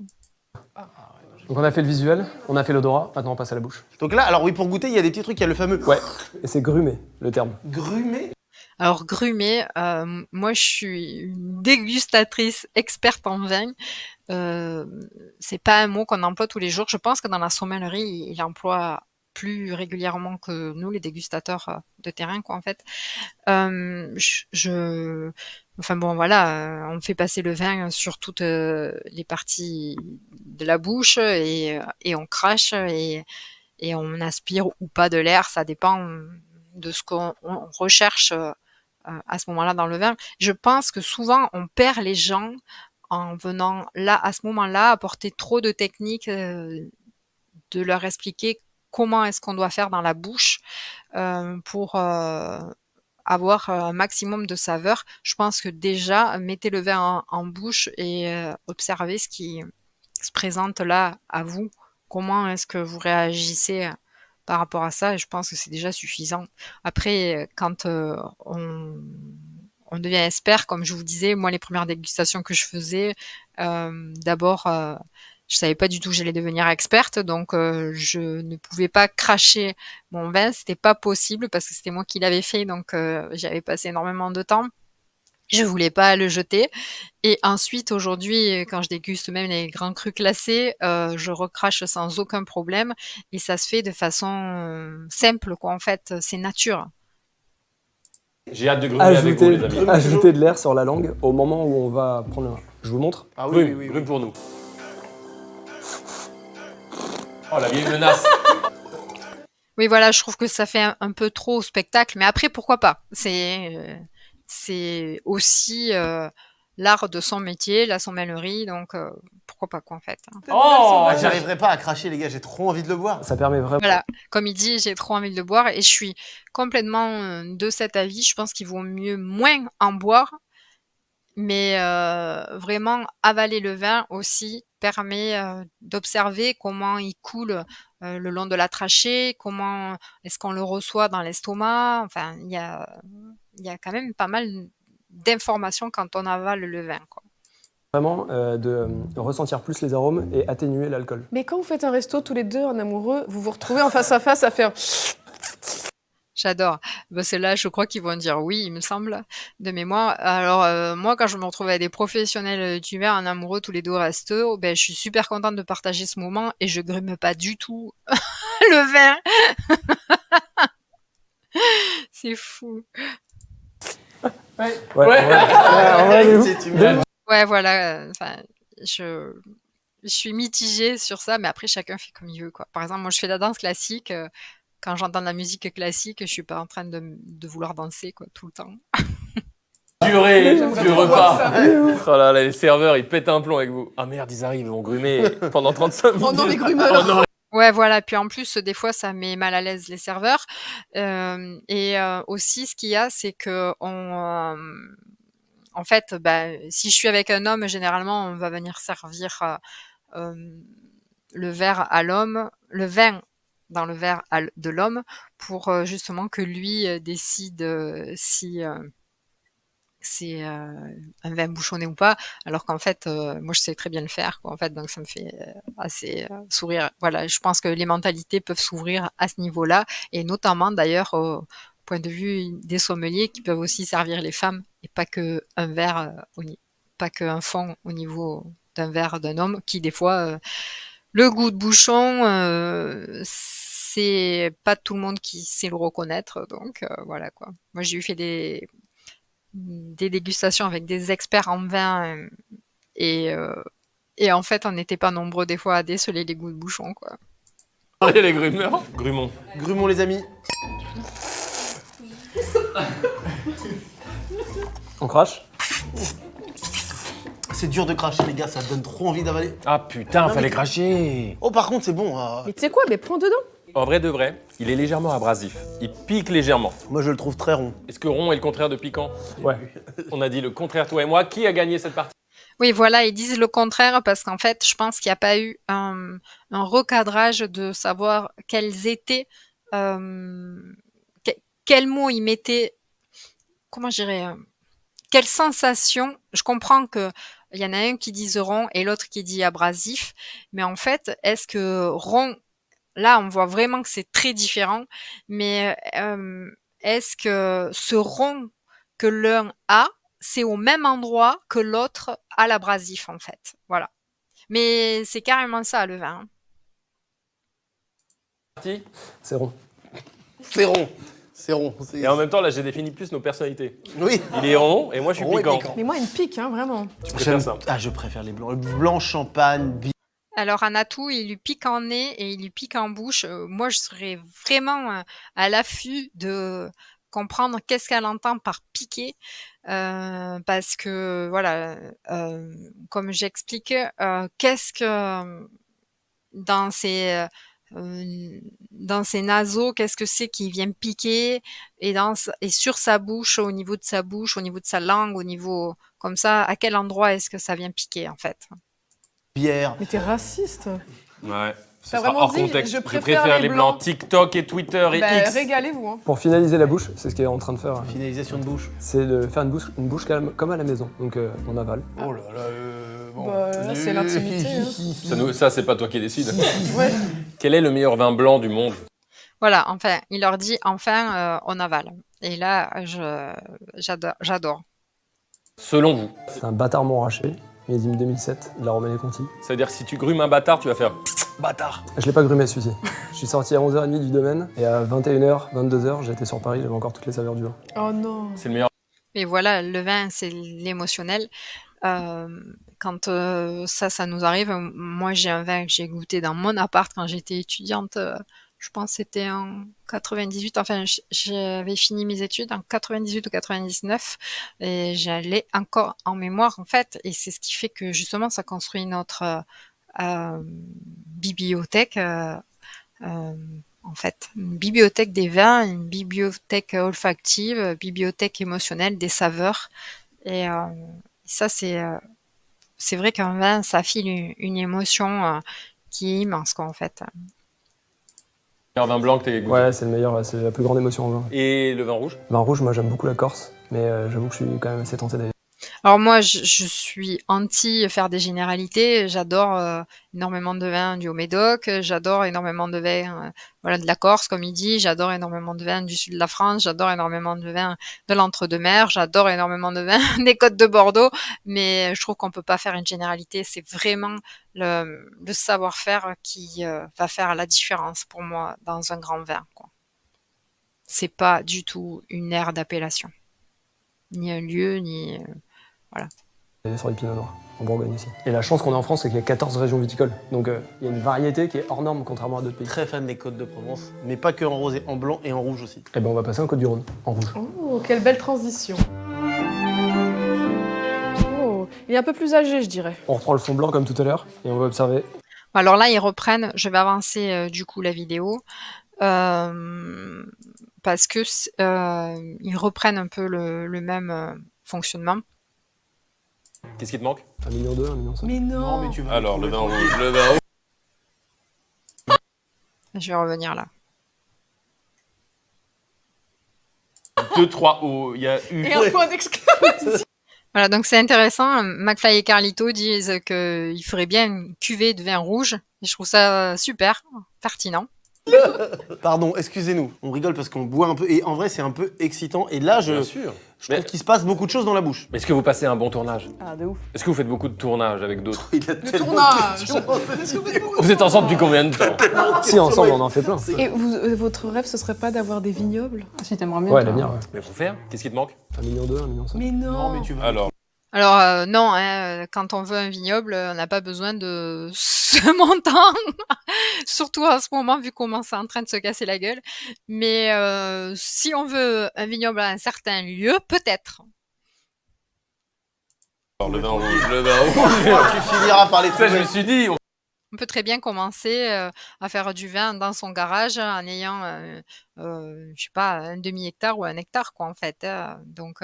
Donc on a fait le visuel, on a fait l'odorat, maintenant on passe à la bouche. Donc là, alors oui, pour goûter, il y a des petits trucs, il y a le fameux... Ouais, et c'est grumé, le terme. Grumé. Alors grumé, moi je suis une dégustatrice experte en vin. C'est pas un mot qu'on emploie tous les jours. Je pense que dans la sommellerie, il emploie plus régulièrement que nous, les dégustateurs de terrain, quoi, en fait. Enfin bon, voilà, on fait passer le vin sur toutes les parties de la bouche et on crache et on aspire ou pas de l'air, ça dépend de ce qu'on recherche à ce moment-là dans le vin. Je pense que souvent on perd les gens en venant là, à ce moment-là, apporter trop de techniques, de leur expliquer comment est-ce qu'on doit faire dans la bouche pour avoir un maximum de saveur. Je pense que déjà, mettez le vin en bouche et observez ce qui se présente là à vous. Comment est-ce que vous réagissez par rapport à ça? Et je pense que c'est déjà suffisant. Après, quand on devient expert, comme je vous disais, moi, les premières dégustations que je faisais, d'abord, je savais pas du tout que j'allais devenir experte, donc je ne pouvais pas cracher mon vin, c'était pas possible parce que c'était moi qui l'avais fait, donc j'avais passé énormément de temps. Je voulais pas le jeter. Et ensuite, aujourd'hui, quand je déguste même les grands crus classés, je recrache sans aucun problème et ça se fait de façon simple, quoi. En fait, c'est nature. J'ai hâte de grumer avec vous, les amis. Ajouter de l'air sur la langue au moment où on va prendre Je vous montre. Ah oui, Grume, grume pour nous. Oh, la vieille menace. Oui, voilà, je trouve que ça fait un peu trop spectacle, mais après, pourquoi pas? C'est aussi l'art de son métier, la sommellerie, donc pourquoi pas, quoi, en fait. Oh, J'arriverai pas à cracher, les gars, j'ai trop envie de le boire. Ça permet vraiment... Voilà, comme il dit, j'ai trop envie de le boire et je suis complètement de cet avis. Je pense qu'il vaut mieux moins en boire, mais vraiment avaler le vin aussi permet d'observer comment il coule le long de la trachée, comment est-ce qu'on le reçoit dans l'estomac. Enfin, il y a quand même pas mal d'informations quand on avale le vin, quoi. Vraiment de ressentir plus les arômes et atténuer l'alcool. Mais quand vous faites un resto tous les deux en amoureux, vous vous retrouvez en face à face à faire... J'adore. Bah, ceux-là, je crois qu'ils vont dire oui, il me semble, de mémoire. Alors, moi, quand je me retrouve avec des professionnels du vin en amoureux tous les deux au resto, ben, je suis super contente de partager ce moment et je grume pas du tout le vin. C'est fou. Ouais. Ouais, voilà. Enfin, je suis mitigée sur ça, mais après, chacun fait comme il veut, quoi. Par exemple, moi, je fais de la danse classique. Quand j'entends de la musique classique, je suis pas en train de vouloir danser, quoi, tout le temps. Durée du repas. Oh là là, les serveurs, ils pètent un plomb avec vous. Ah merde, ils arrivent, ils vont grumer pendant 35 minutes. Oh non, les grumeurs. Oh non. Ouais, voilà. Puis en plus, des fois, ça met mal à l'aise les serveurs. Et aussi, ce qu'il y a, c'est que En fait, si je suis avec un homme, généralement, on va venir servir le verre à l'homme, le vin dans le verre de l'homme pour justement que lui décide si c'est un vin bouchonné ou pas, alors qu'en fait, moi je sais très bien le faire, quoi, en fait, donc ça me fait assez sourire. Voilà, je pense que les mentalités peuvent s'ouvrir à ce niveau-là, et notamment d'ailleurs au point de vue des sommeliers qui peuvent aussi servir les femmes et pas que un verre, pas qu'un fond au niveau d'un verre d'un homme qui des fois le goût de bouchon, c'est pas tout le monde qui sait le reconnaître, donc voilà quoi. Moi j'ai eu fait des dégustations avec des experts en vin et, euh, et en fait on n'était pas nombreux des fois à déceler les goûts de bouchon quoi. Allez, les grumeurs. Grumons. Grumons les amis. On crache? C'est dur de cracher les gars, ça donne trop envie d'avaler. Ah putain, Non, fallait mais- cracher. Oh par contre c'est bon. Mais tu sais quoi, mais prends dedans. En vrai de vrai, il est légèrement abrasif. Il pique légèrement. Moi je le trouve très rond. Est-ce que rond est le contraire de piquant? Ouais. On a dit le contraire, toi et moi. Qui a gagné cette partie? Oui, voilà, ils disent le contraire parce qu'en fait, je pense qu'il n'y a pas eu un recadrage de savoir quels étaient, quels mots ils mettaient, comment je dirais, quelle sensation. Je comprends que il y en a un qui dit rond et l'autre qui dit abrasif, mais en fait, est-ce que rond, là, on voit vraiment que c'est très différent, mais est-ce que ce rond que l'un a, c'est au même endroit que l'autre à l'abrasif, en fait. Voilà. Mais c'est carrément ça, le vin. Partie. C'est rond. C'est rond. C'est rond. Et en même temps, là, j'ai défini plus nos personnalités. Oui. Il est rond et moi, je suis Rond et piquant. piquant. Mais moi, il me pique, hein, vraiment. Tu préfères ça? Ah je préfère les blancs. Le blanc champagne, Alors, un atout, il lui pique en nez et il lui pique en bouche. Moi, je serais vraiment à l'affût de comprendre qu'est-ce qu'elle entend par piquer. Parce que, voilà, comme j'explique, qu'est-ce que dans ses, dans ses naseaux, qu'est-ce que c'est qui vient piquer et sur sa bouche, au niveau de sa bouche, au niveau de sa langue, au niveau comme ça, à quel endroit est-ce que ça vient piquer en fait? bière. Mais t'es raciste. Ouais. Ce T'as sera vraiment hors dit, contexte. je Je préfère préfère les les blancs. blancs. TikTok et Twitter et Bah, X. régalez-vous. Hein. Pour finaliser la bouche, c'est ce qu'il est en train de faire. Finalisation de bouche. C'est de faire une bouche comme à la maison. Donc on avale. Oh là là. Bon. Bah, là, c'est l'intimité, hein. Ça, c'est pas toi qui décide. Ouais. Quel est le meilleur vin blanc du monde? Voilà, enfin, il leur dit enfin on avale. Et là, j'adore. Selon vous. C'est un bâtard montraché, millésime 2007, de la Romanée Conti. C'est-à-dire que si tu grumes un bâtard, tu vas faire bâtard. Je l'ai pas grumé celui-ci. Je suis sorti à 11h30 du domaine et à 21h, 22h, j'étais sur Paris, j'avais encore toutes les saveurs du vin. Oh non. C'est le meilleur. Et voilà, le vin, c'est l'émotionnel. Quand ça nous arrive, moi j'ai un vin que j'ai goûté dans mon appart quand j'étais étudiante. Je pense que c'était en 98. Enfin, j'avais fini mes études en 98 ou 99 et j'allais encore en mémoire en fait. Et c'est ce qui fait que justement ça construit notre bibliothèque. En fait, une bibliothèque des vins, une bibliothèque olfactive, bibliothèque émotionnelle des saveurs. Et ça, c'est vrai qu'un vin, ça file une émotion qui est immense, quoi, en fait. Le meilleur vin blanc que t'aies goûté. Ouais, c'est le meilleur, c'est la plus grande émotion en vin. Et le vin rouge? Vin rouge, moi j'aime beaucoup la Corse, mais j'avoue que je suis quand même assez tenté d'aller. Alors moi, je suis anti faire des généralités. J'adore énormément de vins du Haut-Médoc. J'adore énormément de vins, voilà, de la Corse, comme il dit. J'adore énormément de vins du sud de la France. J'adore énormément de vins de l'Entre-deux-Mers. J'adore énormément de vins des côtes de Bordeaux. Mais je trouve qu'on peut pas faire une généralité. C'est vraiment le savoir-faire qui va faire la différence pour moi dans un grand vin, quoi. C'est pas du tout une aire d'appellation, ni un lieu, ni voilà. Et sur les pinots noirs, en Bourgogne aussi. Et la chance qu'on a en France, c'est qu'il y a 14 régions viticoles. Donc il y a une variété qui est hors norme, contrairement à d'autres pays. Très fan des côtes de Provence, mais pas que en rosé, en blanc et en rouge aussi. Et ben on va passer en Côte-du-Rhône, en rouge. Oh, quelle belle transition. Oh, il est un peu plus âgé, je dirais. On reprend le fond blanc comme tout à l'heure, et on va observer. Alors là, ils reprennent, je vais avancer du coup la vidéo, parce que ils reprennent un peu le même fonctionnement. Qu'est-ce qui te manque? 1,2 million, 1,5 million. Mais non, Non, mais tu vas Alors, le trouver vin tranquille. rouge, le vin rouge. Je vais revenir là. 2, 3, oh, il y a eu... et un point d'exclamation. Voilà, donc c'est intéressant. McFly et Carlito disent qu'il ferait bien une cuvée de vin rouge. Et je trouve ça super, pertinent. Pardon, excusez-nous. On rigole parce qu'on boit un peu. Et en vrai, c'est un peu excitant. Et là, Bien sûr. je trouve qu'il se passe beaucoup de choses dans la bouche. Mais est-ce que vous passez un bon tournage? Ah, de ouf. Est-ce que vous faites beaucoup de tournages avec d'autres? Il a tellement tournage. de questions dans cette vidéo. Vous êtes ensemble depuis combien de temps? Si, ensemble, on en fait plein. Et votre rêve, ce serait pas d'avoir des vignobles? Si t'aimerais bien. Ouais, l'avenir, ouais. Mais faut faire. Qu'est-ce qui te manque? 1,2 million, 1,5 million. Mais non. Non, mais tu vas. Alors, Alors non, hein, quand on veut un vignoble, on n'a pas besoin de ce montant, surtout en ce moment vu comment c'est en train de se casser la gueule. Mais si on veut un vignoble à un certain lieu, peut-être. le vin rouge, le vin rouge. Tu finiras par les Ça, je trouver. me suis dit, On peut très bien commencer à faire du vin dans son garage en ayant, je sais pas, un demi-hectare ou un hectare, quoi, en fait. Donc,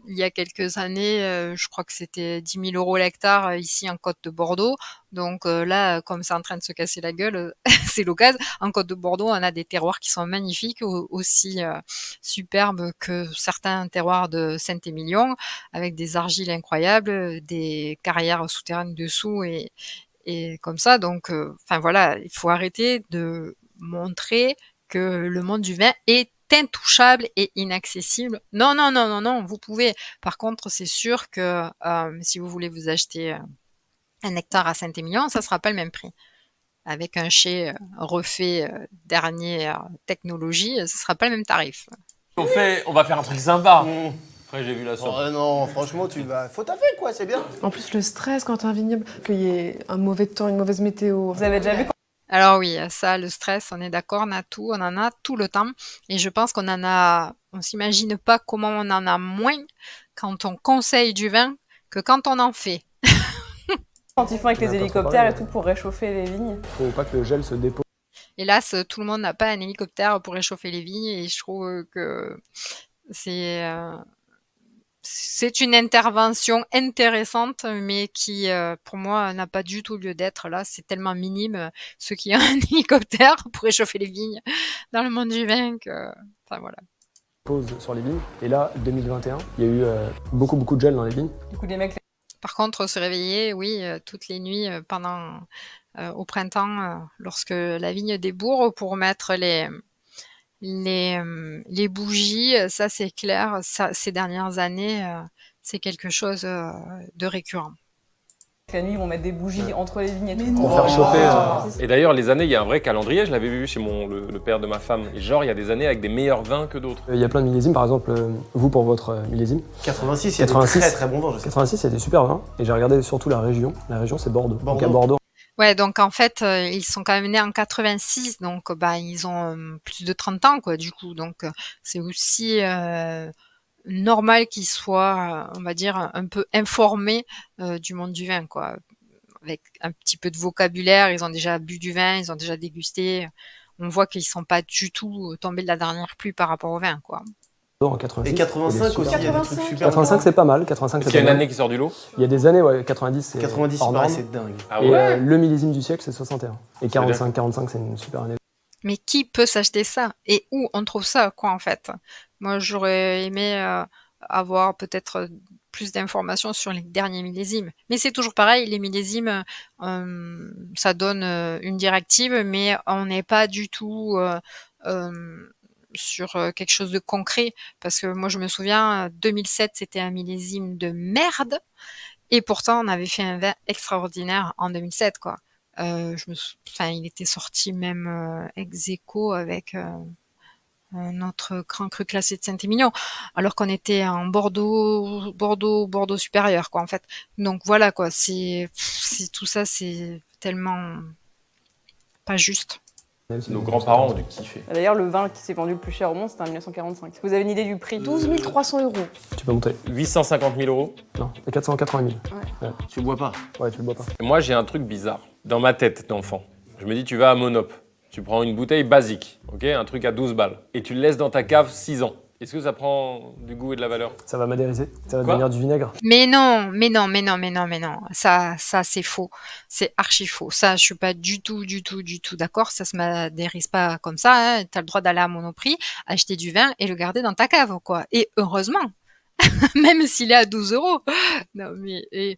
il y a quelques années, je crois que c'était 10 000 € l'hectare ici en Côte de Bordeaux. Donc là, comme c'est en train de se casser la gueule, c'est l'occasion. En Côte de Bordeaux, on a des terroirs qui sont magnifiques, aussi superbes que certains terroirs de Saint-Émilion, avec des argiles incroyables, des carrières souterraines dessous et comme ça. Donc, enfin voilà, il faut arrêter de montrer que le monde du vin est intouchable et inaccessible. Non, non, non, non, non, vous pouvez. Par contre, c'est sûr que si vous voulez vous acheter un hectare à Saint-Émilion, ça sera pas le même prix. Avec un chai refait dernière technologie, ce sera pas le même tarif. on va faire un truc sympa. Mmh. Après, j'ai vu la somme. Oh, non, franchement, tu vas. Faut taffer, quoi, c'est bien. En plus, le stress quand t'as un vignoble, qu'il y ait un mauvais temps, une mauvaise météo. Vous avez déjà vu Alors oui, ça, le stress, on est d'accord, on en a tout le temps. Et je pense on s'imagine pas comment on en a moins quand on conseille du vin que quand on en fait. quand ils font avec les On a pas trop hélicoptères parlé, et tout pour réchauffer les vignes? Faut pas que le gel se dépose. Hélas, tout le monde n'a pas un hélicoptère pour réchauffer les vignes et je trouve que c'est c'est une intervention intéressante, mais qui, pour moi, n'a pas du tout lieu d'être. Là, c'est tellement minime, ceux qui ont un hélicoptère pour réchauffer les vignes dans le monde du vin que, enfin voilà. Pause sur les vignes. Et là, 2021, il y a eu beaucoup de gel dans les vignes. Du coup, les mecs, Par contre, se réveiller, oui, toutes les nuits au printemps, lorsque la vigne débourre pour mettre les bougies, ça c'est clair, ça, ces dernières années, c'est quelque chose de récurrent. la nuit, ils vont mettre des bougies entre les vignes et tout. Pour faire chauffer. Et d'ailleurs, les années, il y a un vrai calendrier. Je l'avais vu chez le père de ma femme. Et genre, il y a des années avec des meilleurs vins que d'autres. Il y a plein de millésimes, par exemple, vous pour votre millésime. 86, il y a 86. des très très bons vins, je sais. 86, il y a des super vins. Et j'ai regardé surtout la région. La région, c'est Bordeaux. Donc à Bordeaux. Bordeaux, Ouais, donc en fait, ils sont quand même nés en 86, donc bah ils ont plus de 30 ans, quoi, du coup. Donc c'est aussi normal qu'ils soient, on va dire, un peu informés du monde du vin, quoi. Avec un petit peu de vocabulaire, ils ont déjà bu du vin, ils ont déjà dégusté. On voit qu'ils sont pas du tout tombés de la dernière pluie par rapport au vin, quoi. en 86. Et 85 aussi, il y a des trucs super 85, c'est pas mal. 85, Est-ce c'est qu'il y a pas une mal. année qui sort du lot? Il y a des années, ouais, 90, c'est 90, hors pareil, norme. c'est dingue. Ah Et ouais? le millésime du siècle, c'est 61. Et Ça veut dire 45, c'est une super année. Mais qui peut s'acheter ça? Et où on trouve ça, quoi, en fait? Moi, j'aurais aimé avoir peut-être plus d'informations sur les derniers millésimes. Mais c'est toujours pareil, les millésimes, ça donne une directive, mais on n'est pas du tout sur quelque chose de concret. Parce que moi, je me souviens, 2007, c'était un millésime de merde. Et pourtant, on avait fait un vin extraordinaire en 2007, quoi. Enfin, il était sorti même ex aequo avec notre grand cru classé de Saint-Émilion, alors qu'on était en Bordeaux supérieur, quoi, en fait. Donc voilà, quoi. C'est tout ça, c'est tellement pas juste. Nos grands-parents ont dû kiffer. D'ailleurs, le vin qui s'est vendu le plus cher au monde, c'était en 1945. Vous avez une idée du prix? 12 300 €. Tu peux monter. 850 000 euros. Non, 480 000. Tu bois pas. Ouais, tu le bois pas. Et moi, j'ai un truc bizarre dans ma tête d'enfant. Je me dis, tu vas à Monop, tu prends une bouteille basique, ok, un truc à 12 balles, et tu le laisses dans ta cave 6 ans. Est-ce que ça prend du goût et de la valeur? Ça va madériser, ça va Quoi devenir du vinaigre. Mais non, mais non, mais non, mais non, mais non. Ça c'est faux. C'est archi faux. Ça, je suis pas du tout d'accord. Ça se madérise pas comme ça. Hein. T'as le droit d'aller à Monoprix, acheter du vin et le garder dans ta cave, quoi. Et heureusement, même s'il est à 12 €. Non, mais il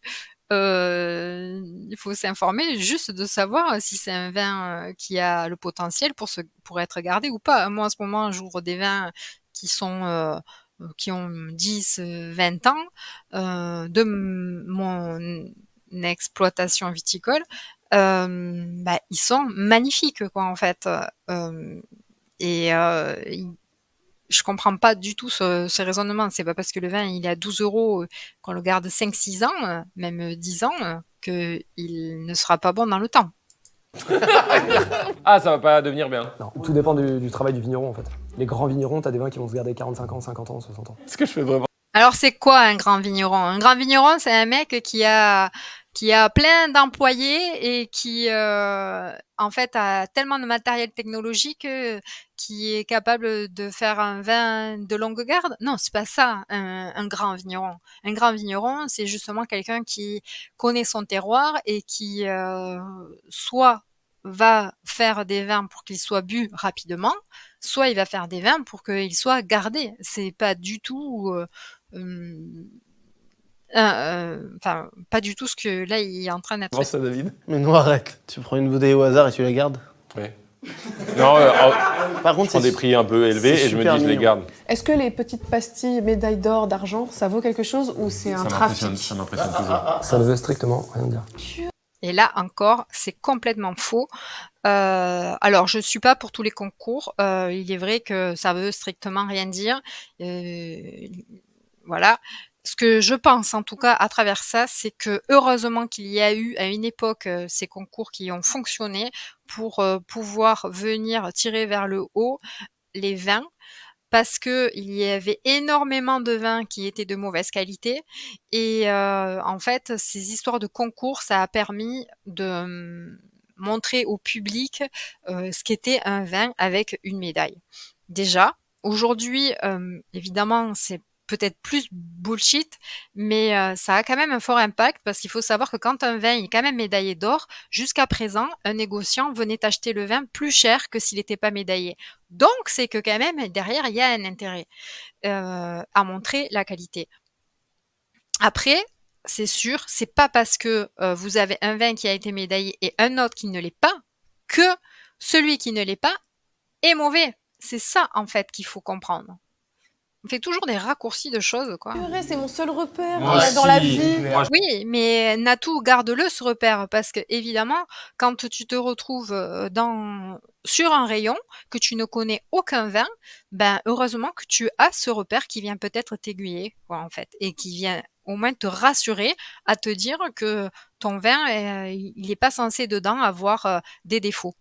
faut s'informer juste de savoir si c'est un vin qui a le potentiel pour être gardé ou pas. Moi, en ce moment, j'ouvre des vins qui sont qui ont 10, 20 ans de mon exploitation viticole. Ils sont magnifiques, quoi, en fait. Et je comprends pas du tout ce raisonnement. C'est pas parce que le vin il est à 12 € qu'on le garde 5-6 ans, même 10 ans, qu'il ne sera pas bon dans le temps. Ah, ça va pas devenir bien. Non, tout dépend du travail du vigneron en fait. Les grands vignerons, t'as des vins qui vont se garder 45 ans, 50 ans, 60 ans. Est-ce que je fais vraiment? Alors c'est quoi un grand vigneron? Un grand vigneron, c'est un mec qui a plein d'employés et qui en fait a tellement de matériel technologique qui est capable de faire un vin de longue garde. Non, c'est pas ça un grand vigneron. Un grand vigneron, c'est justement quelqu'un qui connaît son terroir et qui soit va faire des vins pour qu'ils soient bu rapidement, soit il va faire des vins pour qu'ils soient gardés. C'est pas du tout enfin, pas du tout ce que là il est en train d'être. Pense à David. Mais non, arrête. Tu prends une bouteille au hasard et tu la gardes. Ouais. Non, Par je contre, prends des prix un peu élevés c'est et je me super dis je les mignon. garde. Est-ce que les petites pastilles médailles d'or, d'argent, ça vaut quelque chose ou c'est un trafic? Ça m'impressionne toujours. Ça ne veut strictement rien dire. Et là encore, c'est complètement faux. Alors, je suis pas pour tous les concours. Il est vrai que ça veut strictement rien dire. Voilà. Ce que je pense, en tout cas, à travers ça, c'est que heureusement qu'il y a eu à une époque ces concours qui ont fonctionné pour pouvoir venir tirer vers le haut les vins, parce que il y avait énormément de vins qui étaient de mauvaise qualité et en fait, ces histoires de concours, ça a permis de montrer au public ce qu'était un vin avec une médaille. Déjà, aujourd'hui, évidemment, c'est peut-être plus bullshit, mais ça a quand même un fort impact parce qu'il faut savoir que quand un vin est quand même médaillé d'or, jusqu'à présent, un négociant venait acheter le vin plus cher que s'il n'était pas médaillé. Donc, c'est que quand même, derrière, il y a un intérêt à montrer la qualité. Après, c'est sûr, c'est pas parce que vous avez un vin qui a été médaillé et un autre qui ne l'est pas que celui qui ne l'est pas est mauvais. C'est ça, en fait, qu'il faut comprendre. On fait toujours des raccourcis de choses, quoi. Purée, c'est mon seul repère Moi dans la aussi. vie. Oui, mais Natou, garde-le ce repère, parce que évidemment, quand tu te retrouves sur un rayon, que tu ne connais aucun vin, ben heureusement que tu as ce repère qui vient peut-être t'aiguiller, quoi, en fait, et qui vient au moins te rassurer à te dire que ton vin, il n'est pas censé dedans avoir des défauts.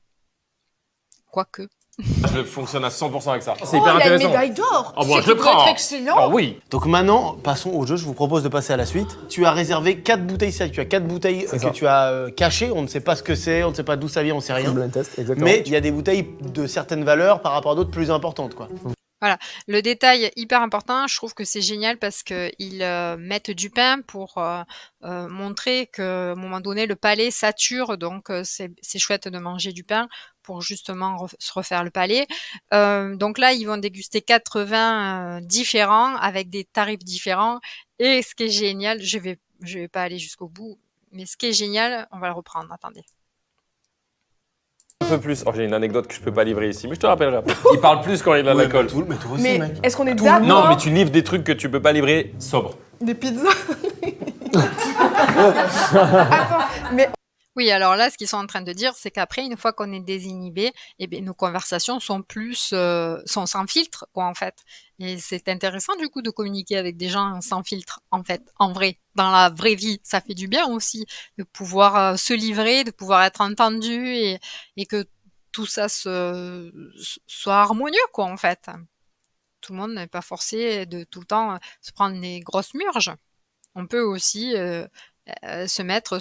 Quoique. Je fonctionne à 100% avec ça. C'est Oh, hyper il y a une intéressant. médaille d'or. Oh, moi, C'est je le qui doit prends. être excellent. Ah oui. Donc maintenant, passons au jeu. Je vous propose de passer à la suite. Tu as réservé 4 bouteilles. C'est-à-dire que tu as 4 bouteilles C'est que ça. tu as cachées. On ne sait pas ce que c'est, on ne sait pas d'où ça vient, on ne sait rien. Full blind test, exactement. Mais il y a des bouteilles de certaines valeurs par rapport à d'autres plus importantes, quoi. Le détail hyper important, je trouve que c'est génial parce qu'ils mettent du pain pour montrer qu'à un moment donné, le palais sature, donc c'est chouette de manger du pain pour justement se refaire le palais. Donc là, ils vont déguster 4 vins différents avec des tarifs différents. Et ce qui est génial, je vais pas aller jusqu'au bout, mais ce qui est génial, on va le reprendre, attendez. Un peu plus. Oh, j'ai une anecdote que je peux pas livrer ici, mais je te rappellerai après. Il parle plus quand il a l'alcool. Mais toi aussi, Mais mec. est-ce qu'on est d'accord? Non, mais tu livres des trucs que tu peux pas livrer sobre. Des pizzas. Attends, mais Oui, alors là, ce qu'ils sont en train de dire, c'est qu'après, une fois qu'on est désinhibé, eh bien, nos conversations sont sont sans filtre, quoi, en fait. Et c'est intéressant, du coup, de communiquer avec des gens sans filtre, en fait, en vrai. Dans la vraie vie, ça fait du bien aussi de pouvoir se livrer, de pouvoir être entendu et que tout ça soit harmonieux, quoi, en fait. Tout le monde n'est pas forcé de tout le temps se prendre des grosses murges. On peut aussi se mettre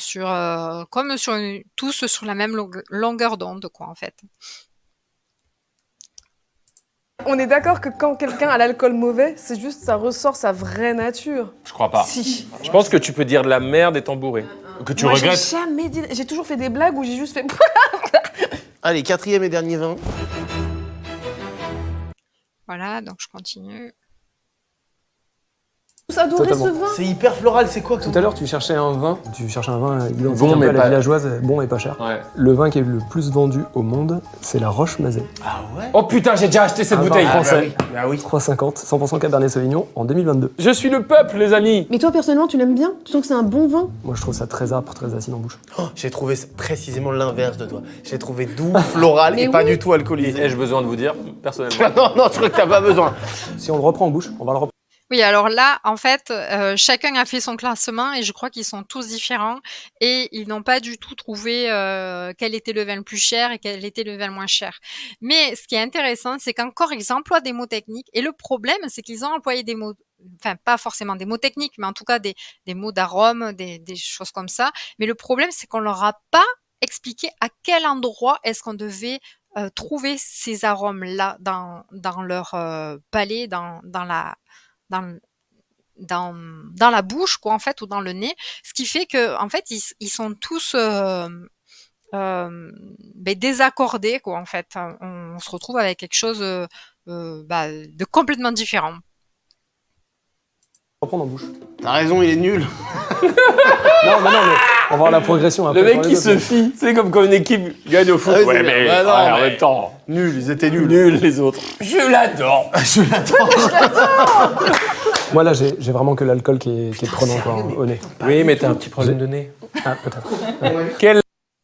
comme tous sur la même longueur d'onde, quoi, en fait. On est d'accord que quand quelqu'un a l'alcool mauvais, c'est juste ça ressort sa vraie nature. Je crois pas. Si. Je pense que tu peux dire de la merde étant bourré. Que tu Moi, regrettes. j'ai jamais dit. J'ai toujours fait des blagues où j'ai juste fait. Allez, 4e et dernier vin. Voilà, donc je continue. Ça adorait ce Totalement. vin. C'est hyper floral, c'est quoi Tout à l'heure, tu cherchais un vin identique Bon, un peu mais à la pas- villageoise, bon et pas cher. Ouais. Le vin qui est le plus vendu au monde, c'est la Roche-Mazet. Ah ouais. Oh putain, j'ai déjà acheté cette Un vin bouteille. français. Bah oui. 3,50, 100% Cabernet Sauvignon en 2022. Je suis le peuple, les amis. Mais toi, personnellement, tu l'aimes bien? Tu sens que c'est un bon vin? Moi, je trouve ça très âpre, très acide en bouche. Oh, j'ai trouvé précisément l'inverse de toi. J'ai trouvé doux, floral Mais et pas oui. du tout alcoolisé. Ai-je besoin de vous dire, personnellement? Non, je crois que t'as pas besoin. Si on le reprend en bouche, on va le reprendre. Oui, alors là, en fait, chacun a fait son classement et je crois qu'ils sont tous différents et ils n'ont pas du tout trouvé quel était le vin le plus cher et quel était le vin le moins cher. Mais ce qui est intéressant, c'est qu'encore ils emploient des mots techniques et le problème, c'est qu'ils ont employé des mots, enfin pas forcément des mots techniques, mais en tout cas des mots d'arôme, des choses comme ça. Mais le problème, c'est qu'on leur a pas expliqué à quel endroit est-ce qu'on devait trouver ces arômes-là dans leur palais, dans la bouche, quoi, en fait, ou dans le nez. Ce qui fait que, en fait, ils sont tous désaccordés, quoi, en fait. On se retrouve avec quelque chose de complètement différent. Reprendre en bouche. T'as raison, il est nul. Non, mais on va voir la progression après. Le mec pour les qui autres. se fie, c'est comme quand une équipe gagne au foot. Ah oui, ouais, c'est mais, bien. Ouais, non, en mais- même temps, Nul, ils étaient nuls. nuls les autres. Je l'adore. Je l'attends. Moi, là, j'ai vraiment que l'alcool qui est prenant quoi, au nez. Oui, mais t'as un petit problème de nez. Ah, peut-être. Quel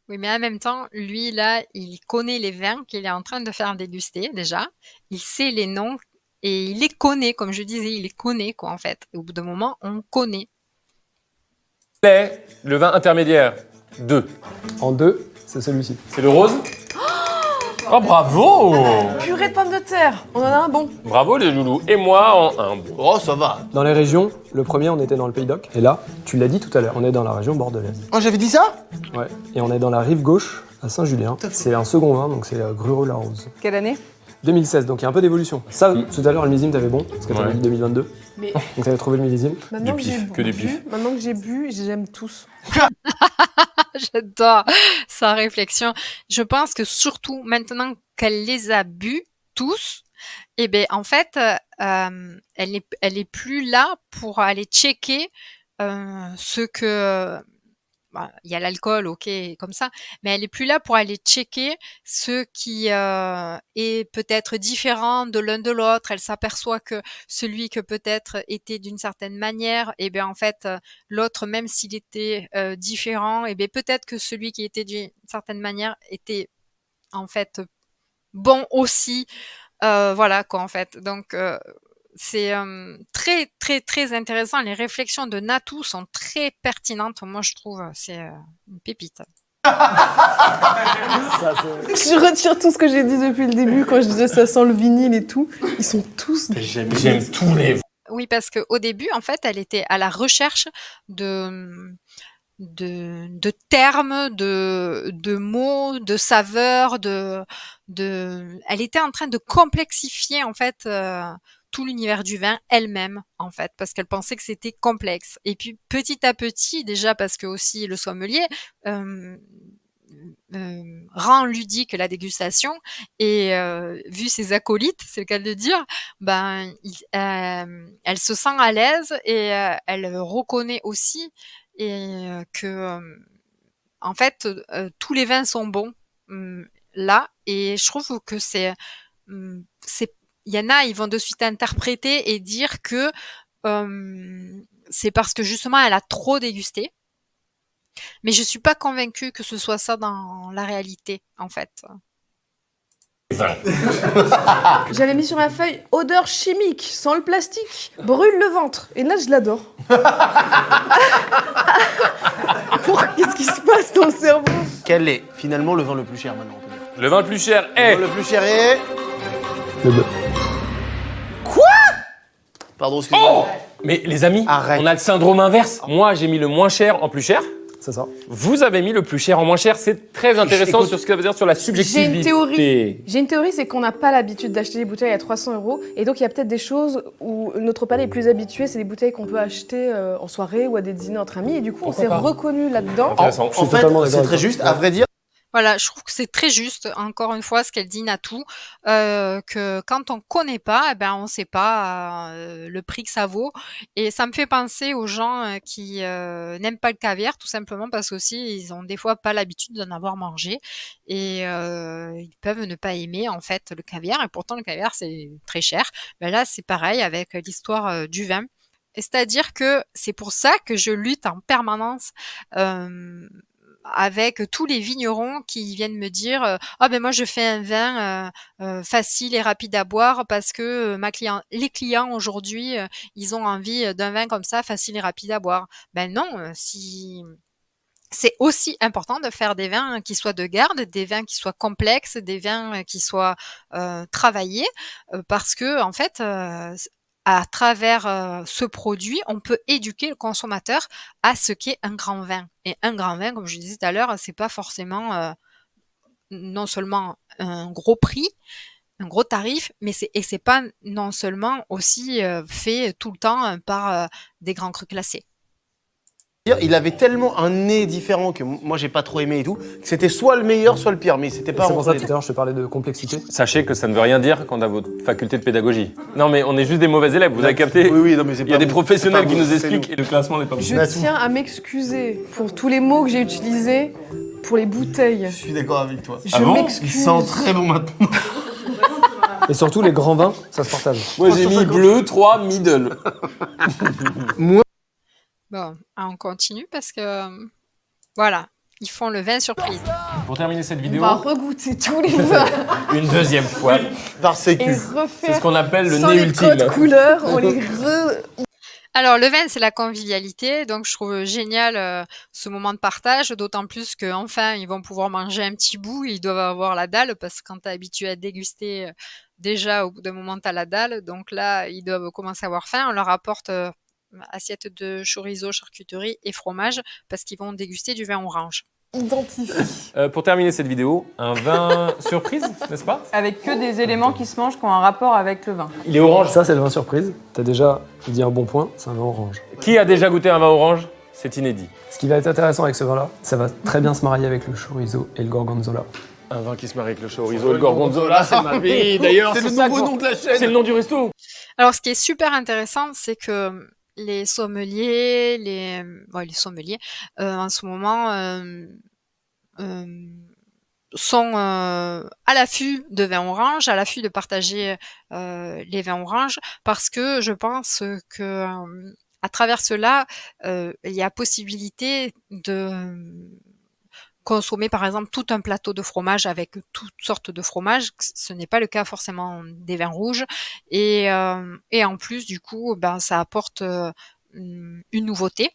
Oui, mais en même temps, lui, là, il connaît les vins qu'il est en train de faire déguster, déjà. Il sait les noms et il les connaît, comme je disais, il les connaît, quoi, en fait. Et au bout d'un moment, on connaît. est le vin intermédiaire 2? En 2, c'est celui-ci. C'est le rose? Oh, bravo! Purée de pommes de terre. On en a un bon. Bravo les loulous. Et moi en un bon. Oh, ça va. Dans les régions, le premier, on était dans le Pays d'Oc. Et là, tu l'as dit tout à l'heure, on est dans la région bordelaise. Oh, j'avais dit ça? Ouais. Et on est dans la rive gauche, à Saint-Julien. C'est un second vin, donc c'est Grureux-la-Rose. Quelle année? 2016, donc il y a un peu d'évolution. Ça, tout à l'heure, le millésime, t'avais bon, parce que t'avais Ouais. dit 2022. Mais Donc t'avais trouvé le millésime. maintenant Du que j'ai pif, que du bu, pif. maintenant que j'ai bu, j'aime tous. J'adore sa réflexion. Je pense que surtout maintenant qu'elle les a bu tous, eh ben en fait, elle est plus là pour aller checker ce que il y a l'alcool, ok, comme ça, mais elle est plus là pour aller checker ce qui est peut-être différent de l'un de l'autre. Elle s'aperçoit que celui que peut-être était d'une certaine manière, et bien en fait l'autre, même s'il était différent, et bien peut-être que celui qui était d'une certaine manière était en fait bon aussi. Voilà quoi en fait. Donc c'est très très très intéressant. Les réflexions de Natou sont très pertinentes. Moi je trouve c'est une pépite. Je retire tout ce que j'ai dit depuis le début quand je disais ça sent le vinyle et tout. Ils sont tous. J'aime tous les. Oui, parce qu'au début, en fait, elle était à la recherche de termes, de mots, de saveurs, elle était en train de complexifier, en fait, tout l'univers du vin elle-même, en fait, parce qu'elle pensait que c'était complexe. Et puis, petit à petit, déjà parce que aussi le sommelier rend ludique la dégustation et vu ses acolytes, c'est le cas de le dire, ben elle se sent à l'aise et elle reconnaît aussi et que en fait tous les vins sont bons là et je trouve que c'est il y en a, ils vont de suite interpréter et dire que c'est parce que justement elle a trop dégusté. Mais je suis pas convaincue que ce soit ça dans la réalité, en fait. J'avais mis sur ma feuille odeur chimique, sans le plastique, brûle le ventre. Et là, je l'adore. Qu'est-ce qui se passe dans le cerveau? Quel est finalement le vin le plus cher maintenant, on peut dire? Le vin le plus cher Le est. vin le plus cher est. Le bleu. Pardon, excusez-moi. Mais les amis, Arrête. on a le syndrome inverse. Moi, j'ai mis le moins cher en plus cher. C'est ça. Vous avez mis le plus cher en moins cher. C'est très intéressant sur ce que ça veut dire sur la subjectivité. J'ai une théorie, c'est qu'on n'a pas l'habitude d'acheter des bouteilles à 300 €. Et donc, il y a peut-être des choses où notre palais est plus habitué. C'est des bouteilles qu'on peut acheter en soirée ou à des dîners entre amis. Et du coup, on s'est reconnu là-dedans. Intéressant. En fait, c'est très juste. À vrai dire, Voilà, je trouve que c'est très juste, encore une fois, ce qu'elle dit Natou, que quand on connaît pas, eh ben, on sait pas, le prix que ça vaut et ça me fait penser aux gens, qui, n'aiment pas le caviar tout simplement parce qu'aussi ils ont des fois pas l'habitude d'en avoir mangé et ils peuvent ne pas aimer en fait le caviar et pourtant le caviar c'est très cher. Ben là, c'est pareil avec l'histoire, du vin et c'est-à-dire que c'est pour ça que je lutte en permanence, hem avec tous les vignerons qui viennent me dire, «Ah ben moi je fais un vin, facile et rapide à boire parce que, ma client les clients aujourd'hui, ils ont envie, d'un vin comme ça facile et rapide à boire». Ben non, si c'est aussi important de faire des vins qui soient de garde, des vins qui soient complexes, des vins, qui soient, travaillés, parce qu'en fait, à travers, ce produit, on peut éduquer le consommateur à ce qu'est un grand vin et un grand vin, comme je disais tout à l'heure, c'est pas forcément, non seulement un gros prix, un gros tarif, mais c'est pas non seulement aussi, fait tout le temps, par, des grands crus classés. il avait tellement un nez différent que moi j'ai pas trop aimé et tout, que c'était soit le meilleur, soit le pire, mais c'était pas C'est pour ça entre les tout à deux. l'heure je te parlais de complexité. Sachez que ça ne veut rien dire quand on a votre faculté de pédagogie. Non mais on est juste des mauvais élèves, vous avez capté? Oui, oui, non, mais c'est Il y a pas des vous, professionnels c'est pas qui vous, nous c'est expliquent et le classement n'est pas bon. Je Natou. tiens à m'excuser pour tous les mots que j'ai utilisés pour les bouteilles. Je suis d'accord avec toi. Je Ah bon Il m'excuse. sent très bon maintenant. Et surtout les grands vins, ça se partage. Moi j'ai mis bleu, 3, middle. Bon, on continue parce que, voilà, ils font le vin surprise. Pour terminer cette On vidéo, va regoûter tous les vins une deuxième fois. Par et sécu. C'est refaire ce qu'on appelle le sans nez les ultime. codes couleurs. On les Alors le vin, c'est la convivialité, donc je trouve génial, ce moment de partage, d'autant plus qu'enfin, ils vont pouvoir manger un petit bout, ils doivent avoir la dalle parce que quand tu es habitué à déguster, déjà au bout d'un moment tu as la dalle, donc là, ils doivent commencer à avoir faim. On leur apporte, assiette de chorizo, charcuterie et fromage parce qu'ils vont déguster du vin orange. identifient. Pour terminer cette vidéo, un vin surprise, n'est-ce pas? Avec que des éléments qui se mangent qui ont un rapport avec le vin. Il est orange. Ça c'est le vin surprise. T'as déjà dit un bon point, c'est un vin orange. Qui a déjà goûté un vin orange? C'est inédit. Ce qui va être intéressant avec ce vin-là, ça va très bien se marier avec le chorizo et le gorgonzola. Un vin qui se marie avec le chorizo et le gorgonzola, c'est ma vie. D'ailleurs, C'est le ça nouveau qu'on- nom de la chaîne. C'est le nom du resto. Alors ce qui est super intéressant, c'est que les sommeliers, les sommeliers, en ce moment, sont, à l'affût de vins oranges, à l'affût de partager, les vins oranges parce que je pense que, à travers cela, il y a possibilité de, consommer par exemple tout un plateau de fromage avec toutes sortes de fromages. Ce n'est pas le cas forcément des vins rouges et en plus du coup, ben, ça apporte, une nouveauté.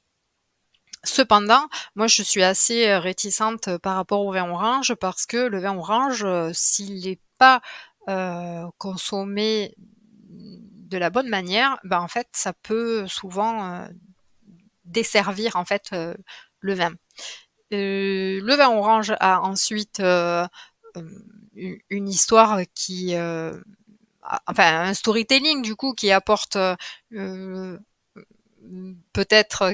Cependant, moi je suis assez, réticente, par rapport au vin orange parce que le vin orange, s'il n'est pas, consommé de la bonne manière, ben, en fait, ça peut souvent, desservir, en fait, le vin. Le vin orange a ensuite, une histoire qui, enfin un storytelling du coup qui apporte, peut-être,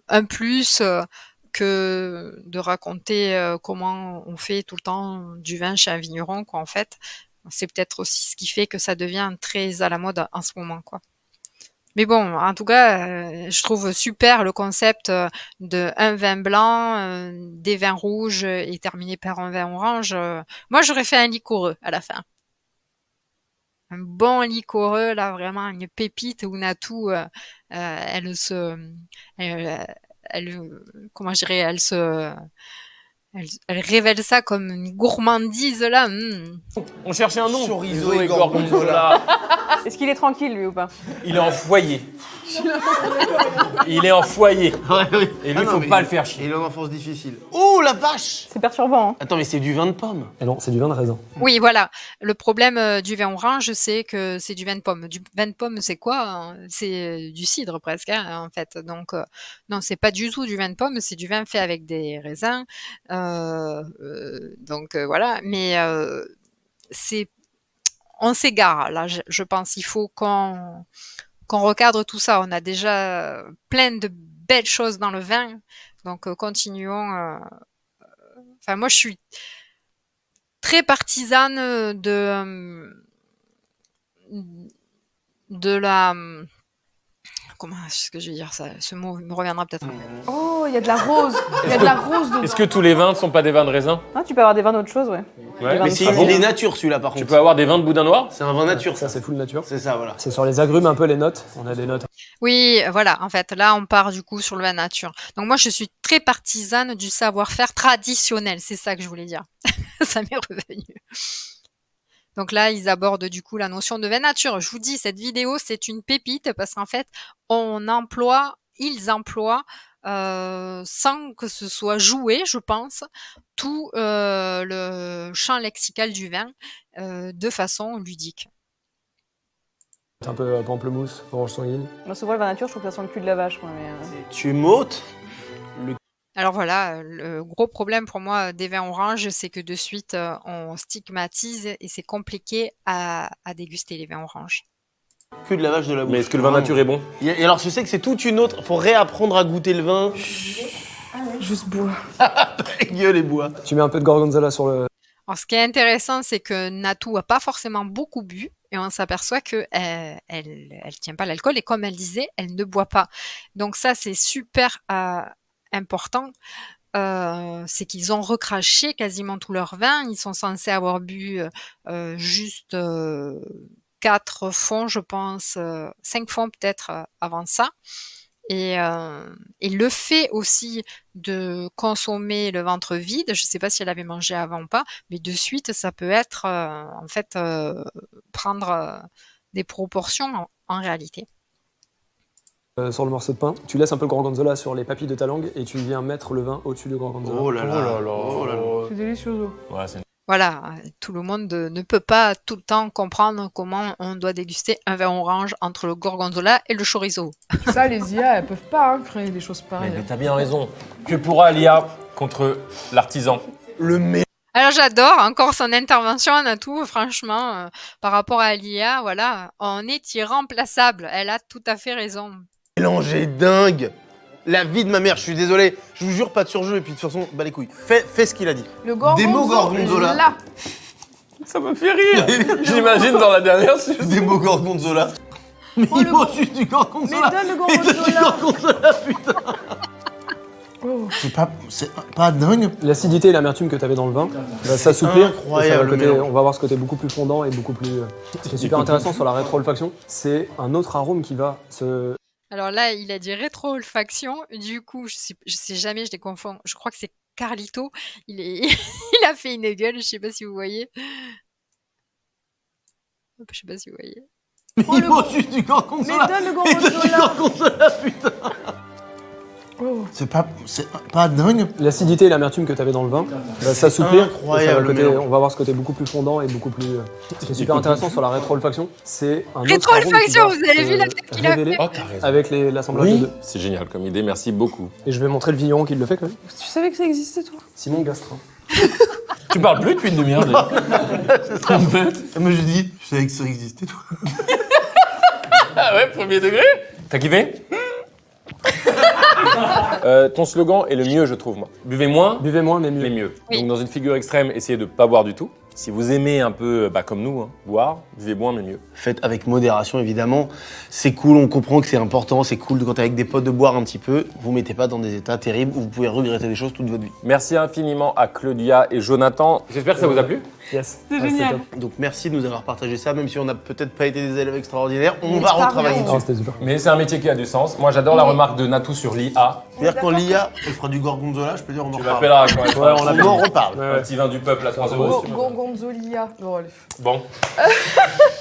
un plus, que de raconter, comment on fait tout le temps du vin chez un vigneron quoi en fait. C'est peut-être aussi ce qui fait que ça devient très à la mode en ce moment quoi. Mais bon, en tout cas, je trouve super le concept, d'un vin blanc, des vins rouges, et terminé par un vin orange, Moi j'aurais fait un liquoreux à la fin. Un bon liquoreux là, vraiment une pépite où Natou, elle se elle, comment je dirais? Elle révèle ça comme une gourmandise là, On cherchait un nom. Chorizo et gorgonzola. Est-ce qu'il est tranquille, lui, ou pas? Il est en foyer. Il est en foyer. Ouais, oui. Et lui, Ah non, faut mais pas le faire chier. Il a une enfance difficile. Oh la vache! C'est perturbant, hein. Attends, mais c'est du vin de pomme. Et non, c'est du vin de raisin. Oui, voilà. Le problème du vin orange, c'est que c'est du vin de pomme. Du vin de pomme, c'est quoi, hein? C'est du cidre presque, hein, en fait. Donc, non, c'est pas du tout du vin de pomme, c'est du vin fait avec des raisins. Donc, voilà. Mais c'est, on s'égare. Là, je pense. Il faut qu'on recadre tout ça. On a déjà plein de belles choses dans le vin. Donc, continuons. Enfin, moi, je suis très partisane de la... Comment est-ce que je vais dire ça? Ce mot me reviendra peut-être. Oh, il y a de la rose. Il y a de la rose dedans. Est-ce que tous les vins ne sont pas des vins de raisin? Ah, tu peux avoir des vins d'autre chose, ouais. Ouais. vins Mais de c'est, pomme. il est nature celui-là par Tu contre. peux avoir des vins de boudin noir? C'est un vin nature Ça, ça. c'est full nature. C'est ça, voilà. C'est sur les agrumes un peu les notes. On a des notes. Oui, voilà, en fait, là, on part du coup sur le vin nature. Donc moi, je suis très partisane du savoir-faire traditionnel, c'est ça que je voulais dire. Ça m'est revenu. Donc là, ils abordent du coup la notion de vin nature. Je vous dis, cette vidéo, c'est une pépite parce qu'en fait, ils emploient, sans que ce soit joué, je pense, tout le champ lexical du vin de façon ludique. Un peu pamplemousse, orange sanguine. Moi, souvent, le vin nature, je trouve que ça sent le cul de la vache, moi. Mais, Tu m'ôtes. Alors voilà, le gros problème pour moi des vins oranges, c'est que de suite, on stigmatise et c'est compliqué à déguster les vins oranges. Que de la vache de la bouche. Mais est-ce que le vin nature est bon? Et alors, je sais que c'est toute une autre. Faut réapprendre à goûter le vin. Juste bois. Gueule et bois. Tu mets un peu de gorgonzola sur le. Alors ce qui est intéressant, c'est que Natou a pas forcément beaucoup bu et on s'aperçoit que elle tient pas l'alcool et comme elle disait, elle ne boit pas. Donc ça, c'est super important. C'est qu'ils ont recraché quasiment tout leur vin. Ils sont censés avoir bu juste 4 fonds, je pense, 5 fonds peut-être avant ça. Et le fait aussi de consommer le ventre vide, je ne sais pas si elle avait mangé avant ou pas, mais de suite, ça peut être en fait prendre des proportions en réalité. Sur le morceau de pain, tu laisses un peu le gorgonzola sur les papilles de ta langue et tu viens mettre le vin au-dessus du gorgonzola. Oh là là. Oh là là. C'est délicieux. Ouais, c'est... Voilà, tout le monde ne peut pas tout le temps comprendre comment on doit déguster un vin orange entre le gorgonzola et le chorizo. Ça, les IA, elles peuvent pas créer des choses pareilles. Mais t'as bien raison. Que pourra l'IA contre l'artisan? Le mec. Alors j'adore encore son intervention, Natou, franchement, par rapport à l'IA, voilà, on est irremplaçable, elle a tout à fait raison. Mélange est dingue. La vie de ma mère, je suis désolé. Je vous jure, pas de surjeu. Et puis de toute façon, bah les couilles. Fais ce qu'il a dit. Le gorgonzola. Des mots gorgonzola. Là. Ça me fait rire. J'imagine dans la dernière. Des mots gorgonzola. Mais Oh, il le mange gor- juste du Mais gorgonzola. donne le Mais donne du gorgonzola. gorgonzola, putain. Oh. C'est pas dingue. L'acidité et l'amertume que tu avais dans le vin va s'assouplir. Incroyable, Et ça va le côté- mélange. on va avoir ce côté beaucoup plus fondant et beaucoup plus. Ce qui est super intéressant sur la rétro-olfaction, c'est un autre arôme qui va se. Alors là, il a dit rétro-olfaction, du coup, je sais jamais, je les confonds, je crois que c'est Carlito, il a fait une gueule, je sais pas si vous voyez. Hop, je sais pas si vous voyez. Mais Oh, il le mange gor- juste du Mais gorgonzola. donne le Mais donne du gorgonzola. gorgonzola, putain. Oh. C'est pas dingue. L'acidité et l'amertume que tu avais dans le vin va s'assouplir. incroyable, Et ça va le côté- mélange. on va avoir ce côté beaucoup plus fondant et beaucoup plus. Ce qui est super intéressant sur la rétro-olfaction, c'est un autre arôme qui Rétro-olfaction, va vous avez se vu la tête qu'il a révéler Oh, t'as raison. avec l'assemblage de deux. C'est génial comme idée, merci beaucoup. Et je vais montrer le vigneron qui le fait quand même. Tu savais que ça existait, toi? Simon Gastrin. Tu parles plus depuis une demi-heure déjà. En fait. Moi je dis, je savais que ça existait toi. Ah ouais, premier degré. T'as kiffé? Ton slogan est le mieux, je trouve, moi. Buvez moins, Buvez moins mais mieux. mais mieux. Oui. Donc dans une figure extrême, essayez de ne pas boire du tout. Si vous aimez un peu, comme nous, hein, boire, buvez moins, mais mieux. Faites avec modération évidemment. C'est cool, on comprend que c'est important, c'est cool quand t'es avec des potes de boire un petit peu. Vous mettez pas dans des états terribles où vous pouvez regretter des choses toute votre vie. Merci infiniment à Claudia et Jonathan. J'espère que ça vous a plu. Yes. C'est Ah, génial. top. Donc merci de nous avoir partagé ça, même si on n'a peut-être pas été des élèves extraordinaires, on Mais va pas retravailler rien. dessus. Non, c'était super. Mais c'est un métier qui a du sens. Moi, j'adore la Mais- remarque de Natou sur l'IA. C'est-à-dire quand l'IA, elle fera du gorgonzola, je peux dire on en Tu reparle. l'appelleras quand elle Ouais, on fera l'appelle. On en reparle. Ouais, un ouais. petit vin du peuple à 3 Go- euros. Gorgonzola. Bon, allez. Bon.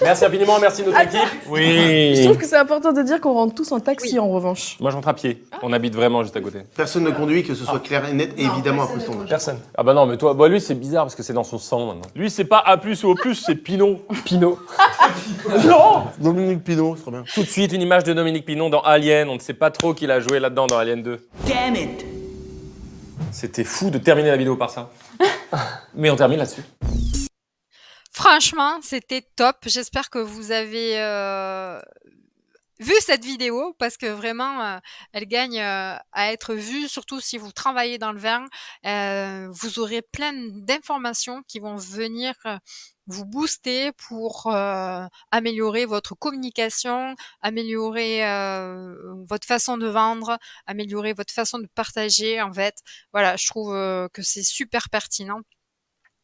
Merci infiniment, merci notre équipe. Je Oui. trouve que c'est important de dire qu'on rentre tous en taxi en revanche. Moi, j'entre à pied. On habite vraiment juste à côté. Personne ne conduit, que ce soit clair et net, et évidemment après ton âge. Personne. Ah bah non, mais toi, bah lui, c'est bizarre parce que c'est dans son sang maintenant. Lui, c'est pas A+ ou O+, c'est Pinot. Pinot. Dominique Pinot, c'est trop bien. Tout de suite, une image de Dominique Pinon dans Alien. On ne sait pas trop qui l'a joué là-dedans dans Alien 2. Damn it! C'était fou de terminer la vidéo par ça. Mais on termine là-dessus. Franchement, c'était top. J'espère que vous avez vu cette vidéo parce que vraiment, elle gagne à être vue, surtout si vous travaillez dans le vin. Vous aurez plein d'informations qui vont venir vous booster pour améliorer votre communication, améliorer votre façon de vendre, améliorer votre façon de partager. En fait, voilà, je trouve que c'est super pertinent.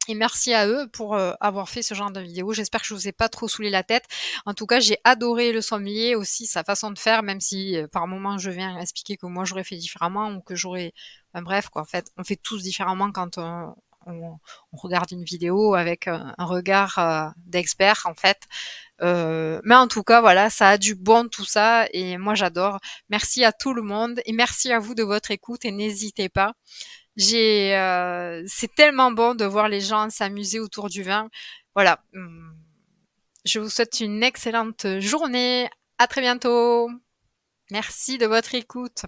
Et merci à eux pour avoir fait ce genre de vidéo. J'espère que je vous ai pas trop saoulé la tête. En tout cas, j'ai adoré le sommelier aussi, sa façon de faire, même si par moment je viens expliquer que moi j'aurais fait différemment ou que j'aurais. Enfin, bref, quoi. En fait, on fait tous différemment quand on regarde une vidéo avec un regard d'expert, en fait. Mais en tout cas, voilà, ça a du bon tout ça et moi j'adore. Merci à tout le monde et merci à vous de votre écoute et n'hésitez pas. C'est tellement bon de voir les gens s'amuser autour du vin. Voilà. Je vous souhaite une excellente journée. À très bientôt. Merci de votre écoute.